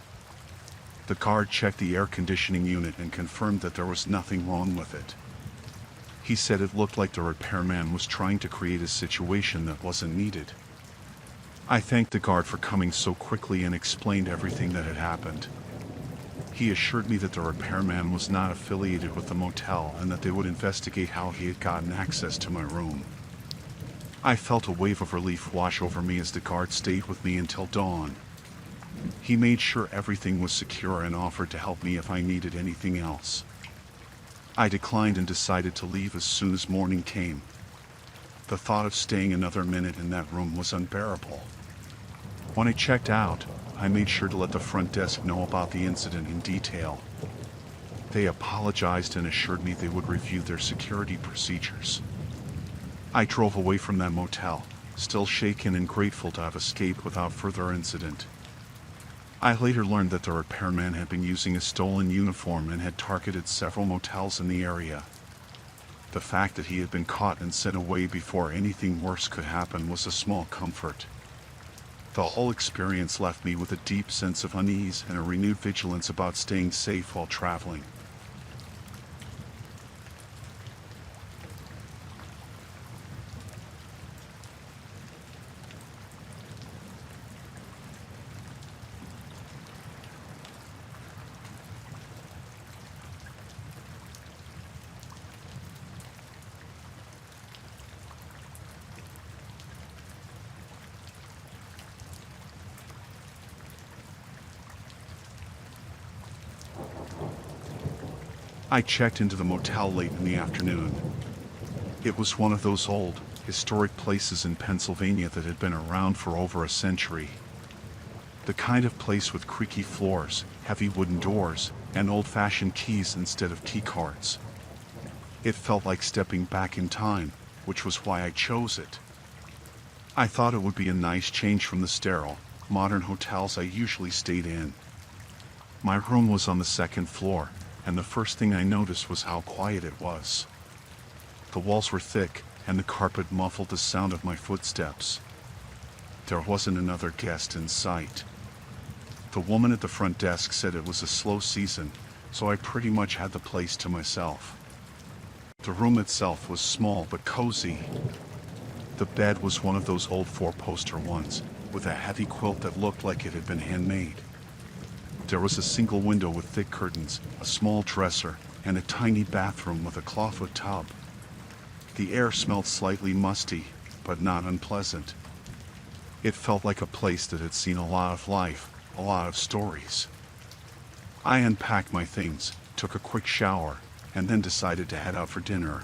The guard checked the air conditioning unit and confirmed that there was nothing wrong with it. He said it looked like the repairman was trying to create a situation that wasn't needed. I thanked the guard for coming so quickly and explained everything that had happened. He assured me that the repairman was not affiliated with the motel and that they would investigate how he had gotten access to my room. I felt a wave of relief wash over me as the guard stayed with me until dawn. He made sure everything was secure and offered to help me if I needed anything else. I declined and decided to leave as soon as morning came. The thought of staying another minute in that room was unbearable. When I checked out, I made sure to let the front desk know about the incident in detail. They apologized and assured me they would review their security procedures. I drove away from that motel, still shaken and grateful to have escaped without further incident. I later learned that the repairman had been using a stolen uniform and had targeted several motels in the area. The fact that he had been caught and sent away before anything worse could happen was a small comfort. The whole experience left me with a deep sense of unease and a renewed vigilance about staying safe while traveling. I checked into the motel late in the afternoon. It was one of those old, historic places in Pennsylvania that had been around for over a century. The kind of place with creaky floors, heavy wooden doors, and old-fashioned keys instead of key cards. It felt like stepping back in time, which was why I chose it. I thought it would be a nice change from the sterile, modern hotels I usually stayed in. My room was on the second floor, and the first thing I noticed was how quiet it was. The walls were thick, and the carpet muffled the sound of my footsteps. There wasn't another guest in sight. The woman at the front desk said it was a slow season, so I pretty much had the place to myself. The room itself was small but cozy. The bed was one of those old four-poster ones, with a heavy quilt that looked like it had been handmade. There was a single window with thick curtains, a small dresser, and a tiny bathroom with a clawfoot tub. The air smelled slightly musty, but not unpleasant. It felt like a place that had seen a lot of life, a lot of stories. I unpacked my things, took a quick shower, and then decided to head out for dinner.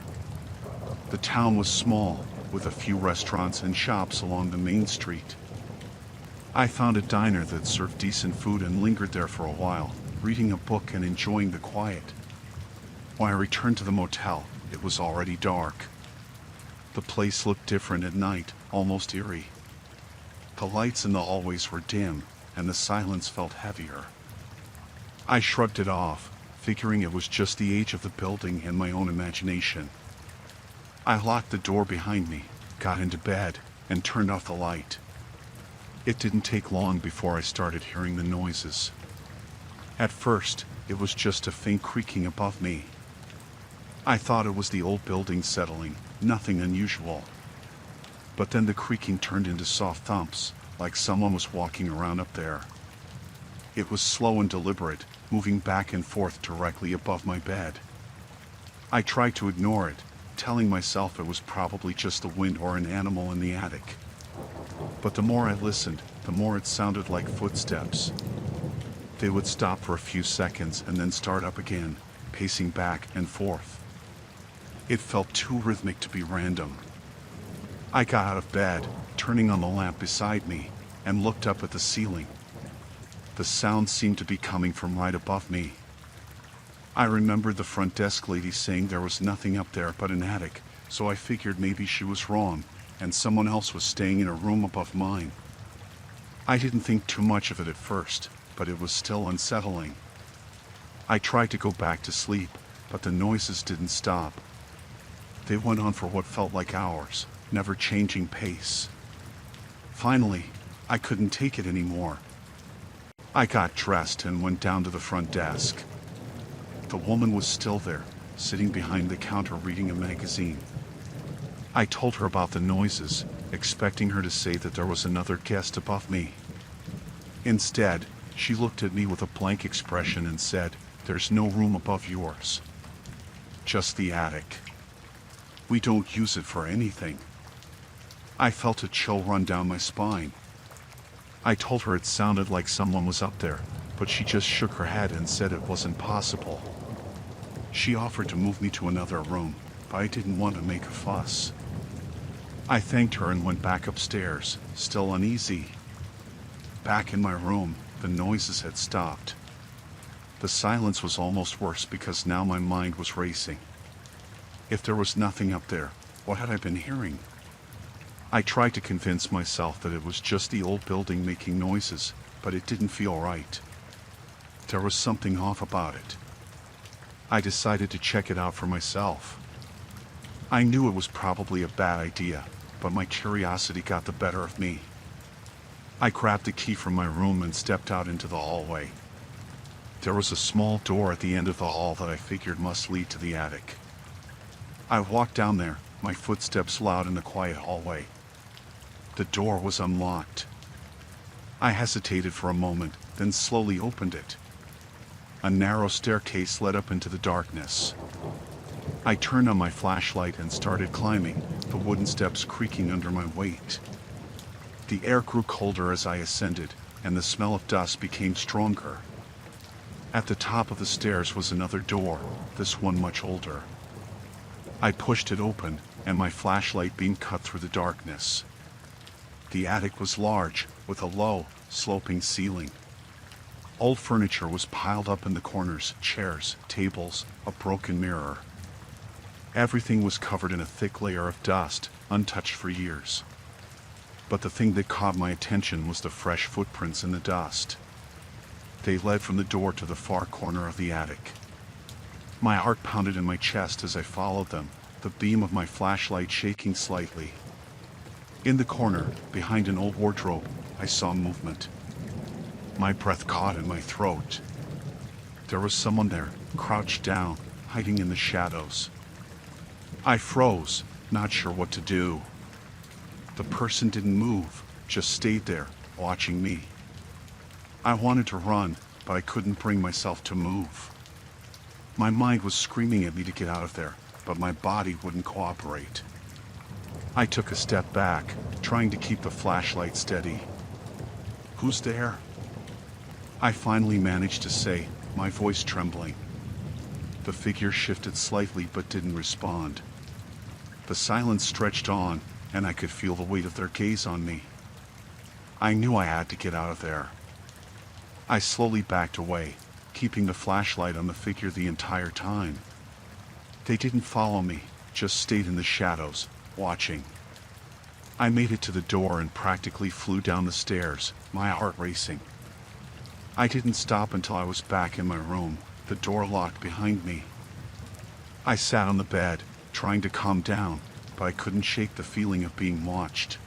The town was small, with a few restaurants and shops along the main street. I found a diner that served decent food and lingered there for a while, reading a book and enjoying the quiet. When I returned to the motel, it was already dark. The place looked different at night, almost eerie. The lights in the hallways were dim, and the silence felt heavier. I shrugged it off, figuring it was just the age of the building and my own imagination. I locked the door behind me, got into bed, and turned off the light. It didn't take long before I started hearing the noises. At first, it was just a faint creaking above me. I thought it was the old building settling, nothing unusual. But then the creaking turned into soft thumps, like someone was walking around up there. It was slow and deliberate, moving back and forth directly above my bed. I tried to ignore it, telling myself it was probably just the wind or an animal in the attic. But the more I listened, the more it sounded like footsteps. They would stop for a few seconds and then start up again, pacing back and forth. It felt too rhythmic to be random. I got out of bed, turning on the lamp beside me, and looked up at the ceiling. The sound seemed to be coming from right above me. I remembered the front desk lady saying there was nothing up there but an attic, so I figured maybe she was wrong, and someone else was staying in a room above mine. I didn't think too much of it at first, but it was still unsettling. I tried to go back to sleep, but the noises didn't stop. They went on for what felt like hours, never changing pace. Finally, I couldn't take it anymore. I got dressed and went down to the front desk. The woman was still there, sitting behind the counter reading a magazine. I told her about the noises, expecting her to say that there was another guest above me. Instead, She looked at me with a blank expression and said, "There's no room above yours. Just the attic. We don't use it for anything." I felt a chill run down my spine. I told her it sounded like someone was up there, but she just shook her head and said it wasn't possible. She offered to move me to another room, but I didn't want to make a fuss. I thanked her and went back upstairs, still uneasy. Back in my room, the noises had stopped. The silence was almost worse because now my mind was racing. If there was nothing up there, what had I been hearing? I tried to convince myself that it was just the old building making noises, but it didn't feel right. There was something off about it. I decided to check it out for myself. I knew it was probably a bad idea, but my curiosity got the better of me. I grabbed the key from my room and stepped out into the hallway. There was a small door at the end of the hall that I figured must lead to the attic. I walked down there, my footsteps loud in the quiet hallway. The door was unlocked. I hesitated for a moment, then slowly opened it. A narrow staircase led up into the darkness. I turned on my flashlight and started climbing, the wooden steps creaking under my weight. The air grew colder as I ascended, and the smell of dust became stronger. At the top of the stairs was another door, this one much older. I pushed it open, and my flashlight beam cut through the darkness. The attic was large, with a low, sloping ceiling. Old furniture was piled up in the corners, chairs, tables, a broken mirror. Everything was covered in a thick layer of dust, untouched for years. But the thing that caught my attention was the fresh footprints in the dust. They led from the door to the far corner of the attic. My heart pounded in my chest as I followed them, the beam of my flashlight shaking slightly. In the corner, behind an old wardrobe, I saw movement. My breath caught in my throat. There was someone there, crouched down, hiding in the shadows. I froze, not sure what to do. The person didn't move, just stayed there, watching me. I wanted to run, but I couldn't bring myself to move. My mind was screaming at me to get out of there, but my body wouldn't cooperate. I took a step back, trying to keep the flashlight steady. "Who's there?" I finally managed to say, my voice trembling. The figure shifted slightly but didn't respond. The silence stretched on, and I could feel the weight of their gaze on me. I knew I had to get out of there. I slowly backed away, keeping the flashlight on the figure the entire time. They didn't follow me, just stayed in the shadows, watching. I made it to the door and practically flew down the stairs, my heart racing. I didn't stop until I was back in my room, the door locked behind me. I sat on the bed, trying to calm down, but I couldn't shake the feeling of being watched.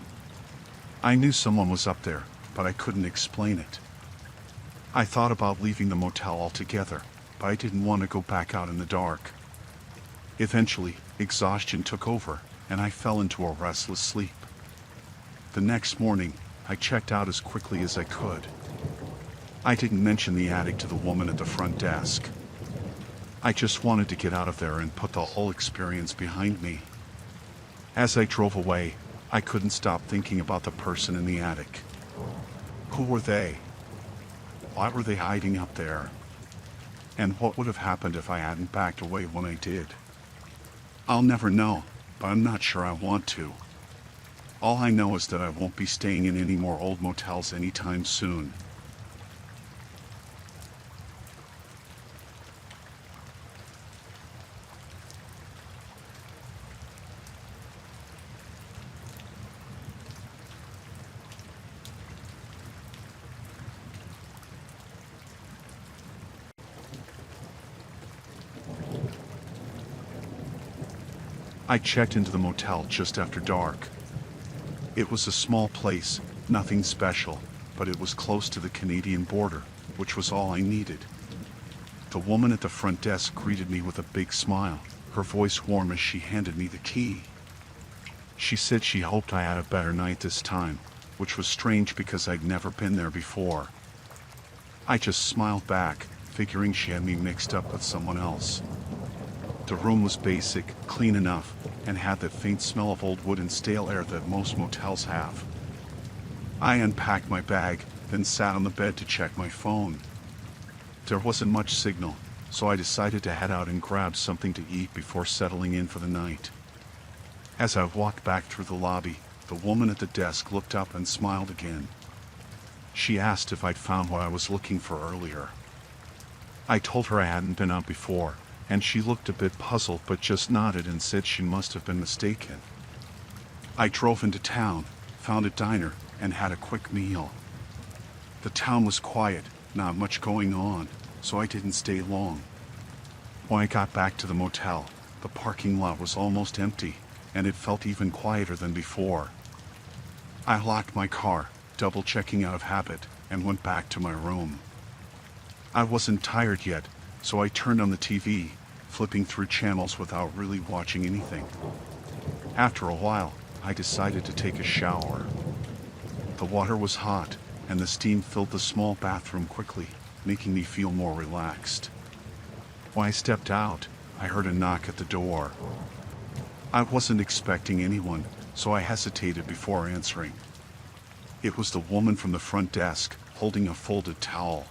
I knew someone was up there, but I couldn't explain it. I thought about leaving the motel altogether, but I didn't want to go back out in the dark. Eventually, exhaustion took over, and I fell into a restless sleep. The next morning, I checked out as quickly as I could. I didn't mention the attic to the woman at the front desk. I just wanted to get out of there and put the whole experience behind me. As I drove away, I couldn't stop thinking about the person in the attic. Who were they? Why were they hiding up there? And what would have happened if I hadn't backed away when I did? I'll never know, but I'm not sure I want to. All I know is that I won't be staying in any more old motels anytime soon. I checked into the motel just after dark. It was a small place, nothing special, but it was close to the Canadian border, which was all I needed. The woman at the front desk greeted me with a big smile, her voice warm as she handed me the key. She said she hoped I had a better night this time, which was strange because I'd never been there before. I just smiled back, figuring she had me mixed up with someone else. The room was basic, clean enough, and had that faint smell of old wood and stale air that most motels have. I unpacked my bag, then sat on the bed to check my phone. There wasn't much signal, so I decided to head out and grab something to eat before settling in for the night. As I walked back through the lobby, the woman at the desk looked up and smiled again. She asked if I'd found what I was looking for earlier. I told her I hadn't been out before, and she looked a bit puzzled but just nodded and said she must have been mistaken. I drove into town, found a diner, and had a quick meal. The town was quiet, not much going on, so I didn't stay long. When I got back to the motel, the parking lot was almost empty, and it felt even quieter than before. I locked my car, double-checking out of habit, and went back to my room. I wasn't tired yet, so I turned on the TV, flipping through channels without really watching anything. After a while, I decided to take a shower. The water was hot, and the steam filled the small bathroom quickly, making me feel more relaxed. When I stepped out, I heard a knock at the door. I wasn't expecting anyone, so I hesitated before answering. It was the woman from the front desk, holding a folded towel.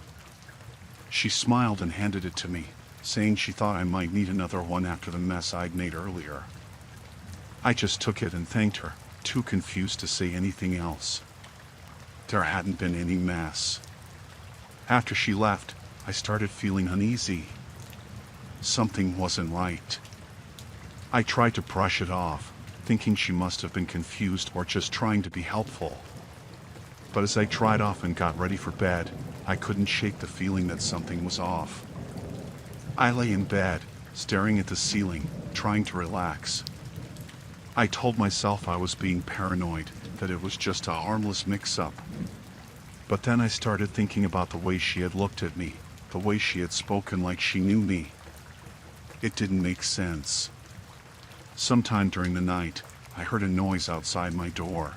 She smiled and handed it to me, saying she thought I might need another one after the mess I'd made earlier. I just took it and thanked her, too confused to say anything else. There hadn't been any mess. After she left, I started feeling uneasy. Something wasn't right. I tried to brush it off, thinking she must have been confused or just trying to be helpful. But as I dried off and got ready for bed, I couldn't shake the feeling that something was off. I lay in bed, staring at the ceiling, trying to relax. I told myself I was being paranoid, that it was just a harmless mix-up. But then I started thinking about the way she had looked at me, the way she had spoken like she knew me. It didn't make sense. Sometime during the night, I heard a noise outside my door.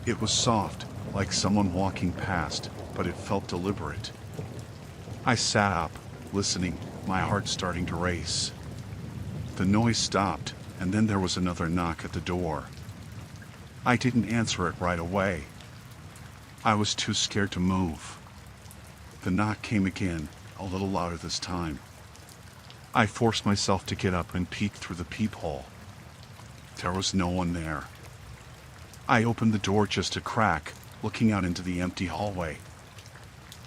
It was soft, like someone walking past, but it felt deliberate. I sat up, listening, my heart starting to race. The noise stopped, and then there was another knock at the door. I didn't answer it right away. I was too scared to move. The knock came again, a little louder this time. I forced myself to get up and peek through the peephole. There was no one there. I opened the door just a crack, looking out into the empty hallway.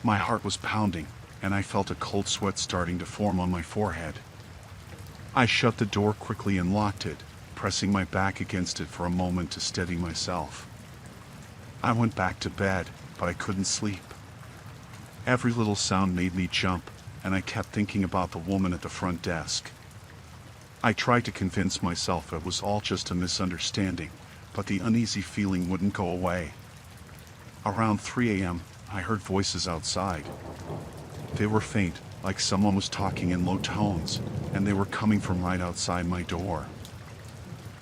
My heart was pounding, and I felt a cold sweat starting to form on my forehead. I shut the door quickly and locked it, pressing my back against it for a moment to steady myself. I went back to bed, but I couldn't sleep. Every little sound made me jump, and I kept thinking about the woman at the front desk. I tried to convince myself it was all just a misunderstanding, but the uneasy feeling wouldn't go away. Around 3 a.m., I heard voices outside. They were faint, like someone was talking in low tones, and they were coming from right outside my door.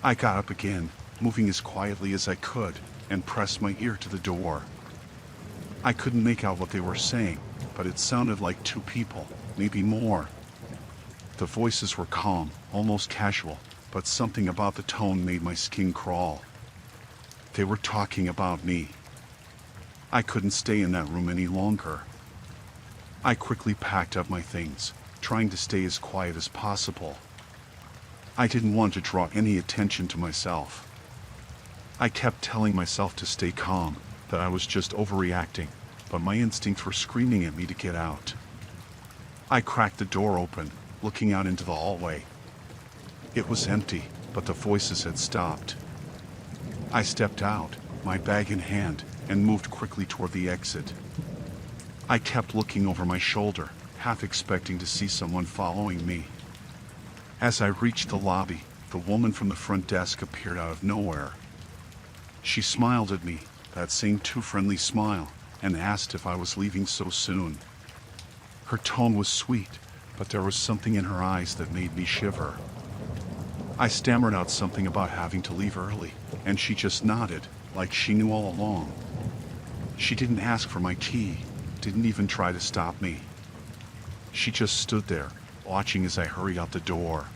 I got up again, moving as quietly as I could, and pressed my ear to the door. I couldn't make out what they were saying, but it sounded like two people, maybe more. The voices were calm, almost casual, but something about the tone made my skin crawl. They were talking about me. I couldn't stay in that room any longer. I quickly packed up my things, trying to stay as quiet as possible. I didn't want to draw any attention to myself. I kept telling myself to stay calm, that I was just overreacting, but my instincts were screaming at me to get out. I cracked the door open, looking out into the hallway. It was empty, but the voices had stopped. I stepped out, my bag in hand, and moved quickly toward the exit. I kept looking over my shoulder, half expecting to see someone following me. As I reached the lobby, the woman from the front desk appeared out of nowhere. She smiled at me, that same too friendly smile, and asked if I was leaving so soon. Her tone was sweet, but there was something in her eyes that made me shiver. I stammered out something about having to leave early, and she just nodded, like she knew all along. She didn't ask for my key. didn't even try to stop me. She just stood there, watching as I hurried out the door.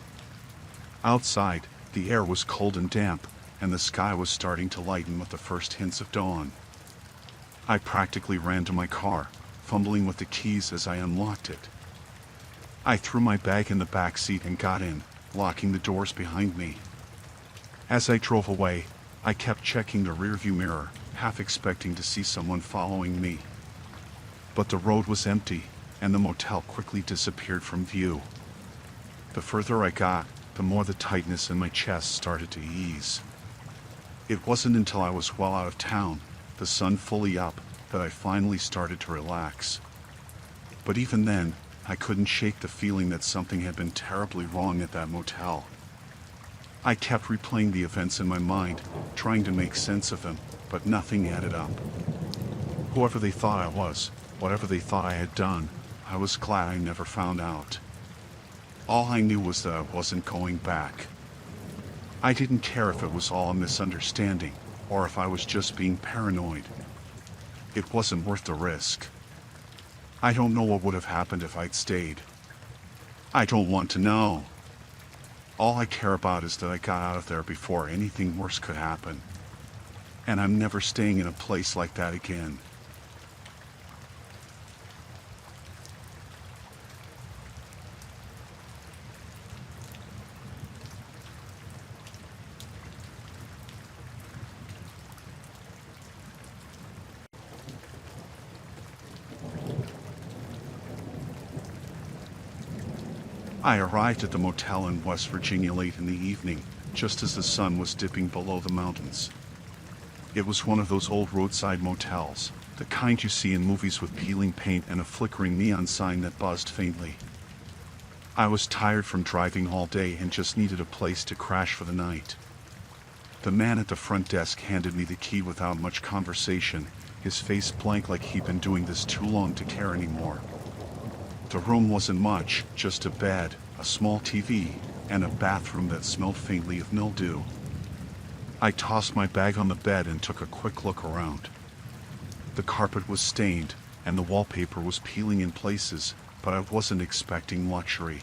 Outside, the air was cold and damp, and the sky was starting to lighten with the first hints of dawn. I practically ran to my car, fumbling with the keys as I unlocked it. I threw my bag in the back seat and got in, locking the doors behind me. As I drove away, I kept checking the rearview mirror, half expecting to see someone following me. But the road was empty, and the motel quickly disappeared from view. The further I got, the more the tightness in my chest started to ease. It wasn't until I was well out of town, the sun fully up, that I finally started to relax. But even then, I couldn't shake the feeling that something had been terribly wrong at that motel. I kept replaying the events in my mind, trying to make sense of them, but nothing added up. Whoever they thought I was, whatever they thought I had done, I was glad I never found out. All I knew was that I wasn't going back. I didn't care if it was all a misunderstanding, or if I was just being paranoid. It wasn't worth the risk. I don't know what would have happened if I'd stayed. I don't want to know. All I care about is that I got out of there before anything worse could happen. And I'm never staying in a place like that again. I arrived at the motel in West Virginia late in the evening, just as the sun was dipping below the mountains. It was one of those old roadside motels, the kind you see in movies with peeling paint and a flickering neon sign that buzzed faintly. I was tired from driving all day and just needed a place to crash for the night. The man at the front desk handed me the key without much conversation, his face blank like he'd been doing this too long to care anymore. The room wasn't much, just a bed, a small TV, and a bathroom that smelled faintly of mildew. I tossed my bag on the bed and took a quick look around. The carpet was stained, and the wallpaper was peeling in places, but I wasn't expecting luxury.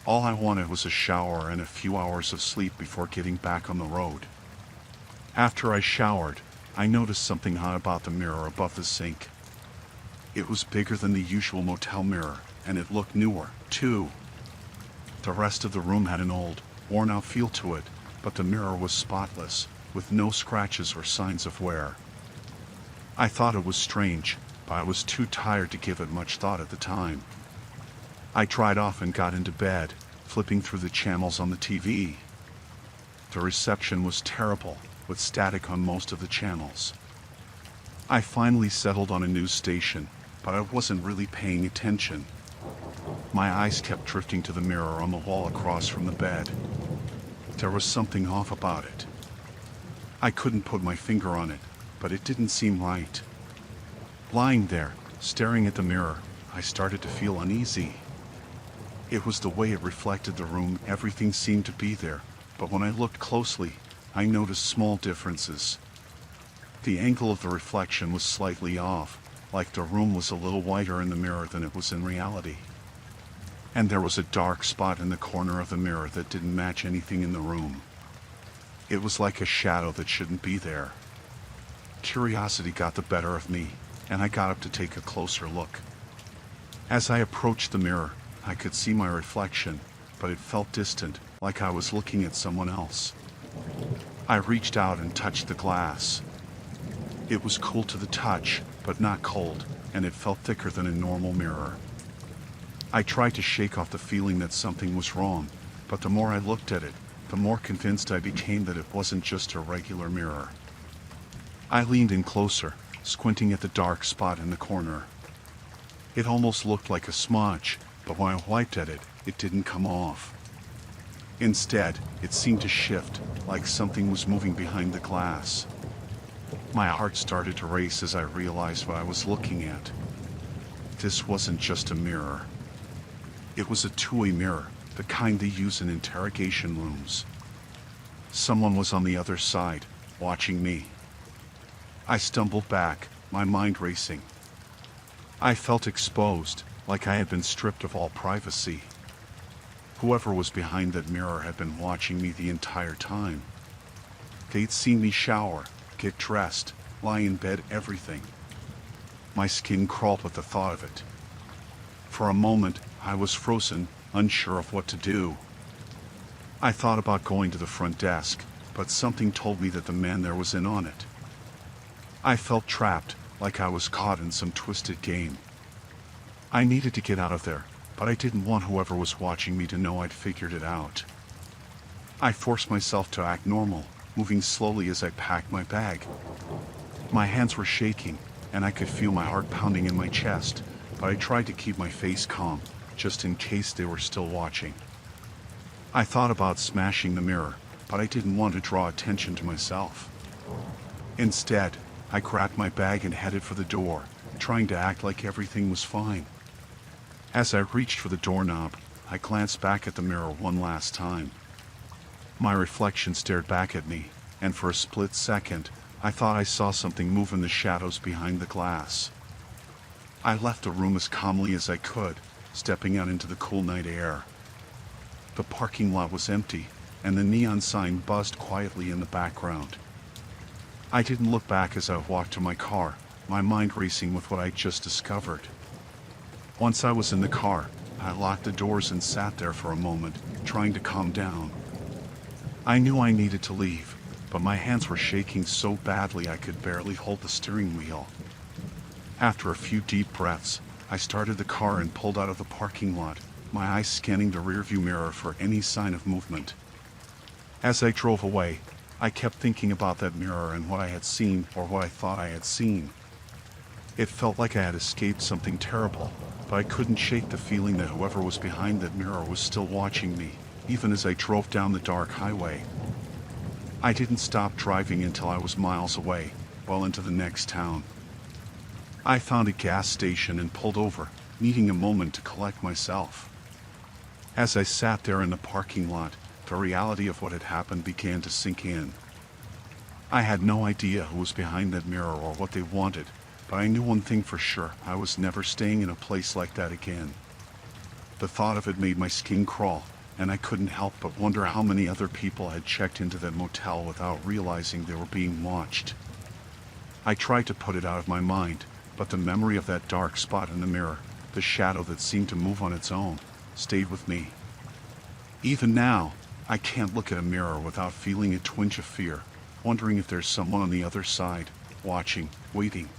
All I wanted was a shower and a few hours of sleep before getting back on the road. After I showered, I noticed something odd about the mirror above the sink. It was bigger than the usual motel mirror, and it looked newer, too. The rest of the room had an old, worn-out feel to it, but the mirror was spotless, with no scratches or signs of wear. I thought it was strange, but I was too tired to give it much thought at the time. I dried off and got into bed, flipping through the channels on the TV. The reception was terrible, with static on most of the channels. I finally settled on a news station, but I wasn't really paying attention. My eyes kept drifting to the mirror on the wall across from the bed. There was something off about it. I couldn't put my finger on it, but it didn't seem right. Lying there, staring at the mirror, I started to feel uneasy. It was the way it reflected the room. Everything seemed to be there, but when I looked closely, I noticed small differences. The angle of the reflection was slightly off, like the room was a little wider in the mirror than it was in reality. And there was a dark spot in the corner of the mirror that didn't match anything in the room. It was like a shadow that shouldn't be there. Curiosity got the better of me, and I got up to take a closer look. As I approached the mirror, I could see my reflection, but it felt distant, like I was looking at someone else. I reached out and touched the glass. It was cool to the touch, but not cold, and it felt thicker than a normal mirror. I tried to shake off the feeling that something was wrong, but the more I looked at it, the more convinced I became that it wasn't just a regular mirror. I leaned in closer, squinting at the dark spot in the corner. It almost looked like a smudge, but when I wiped at it, it didn't come off. Instead, it seemed to shift, like something was moving behind the glass. My heart started to race as I realized what I was looking at. This wasn't just a mirror. It was a two-way mirror, the kind they use in interrogation rooms. Someone was on the other side, watching me. I stumbled back, my mind racing. I felt exposed, like I had been stripped of all privacy. Whoever was behind that mirror had been watching me the entire time. They'd seen me shower, get dressed, lie in bed, everything. My skin crawled with the thought of it. For a moment, I was frozen, unsure of what to do. I thought about going to the front desk, but something told me that the man there was in on it. I felt trapped, like I was caught in some twisted game. I needed to get out of there, but I didn't want whoever was watching me to know I'd figured it out. I forced myself to act normal, moving slowly as I packed my bag. My hands were shaking, and I could feel my heart pounding in my chest, but I tried to keep my face calm, just in case they were still watching. I thought about smashing the mirror, but I didn't want to draw attention to myself. Instead, I grabbed my bag and headed for the door, trying to act like everything was fine. As I reached for the doorknob, I glanced back at the mirror one last time. My reflection stared back at me, and for a split second, I thought I saw something move in the shadows behind the glass. I left the room as calmly as I could, stepping out into the cool night air. The parking lot was empty, and the neon sign buzzed quietly in the background. I didn't look back as I walked to my car, my mind racing with what I'd just discovered. Once I was in the car, I locked the doors and sat there for a moment, trying to calm down. I knew I needed to leave, but my hands were shaking so badly I could barely hold the steering wheel. After a few deep breaths, I started the car and pulled out of the parking lot, my eyes scanning the rearview mirror for any sign of movement. As I drove away, I kept thinking about that mirror and what I had seen, or what I thought I had seen. It felt like I had escaped something terrible, but I couldn't shake the feeling that whoever was behind that mirror was still watching me, even as I drove down the dark highway. I didn't stop driving until I was miles away, well into the next town. I found a gas station and pulled over, needing a moment to collect myself. As I sat there in the parking lot, the reality of what had happened began to sink in. I had no idea who was behind that mirror or what they wanted, but I knew one thing for sure: I was never staying in a place like that again. The thought of it made my skin crawl, and I couldn't help but wonder how many other people had checked into that motel without realizing they were being watched. I tried to put it out of my mind, but the memory of that dark spot in the mirror, the shadow that seemed to move on its own, stayed with me. Even now, I can't look at a mirror without feeling a twinge of fear, wondering if there's someone on the other side, watching, waiting.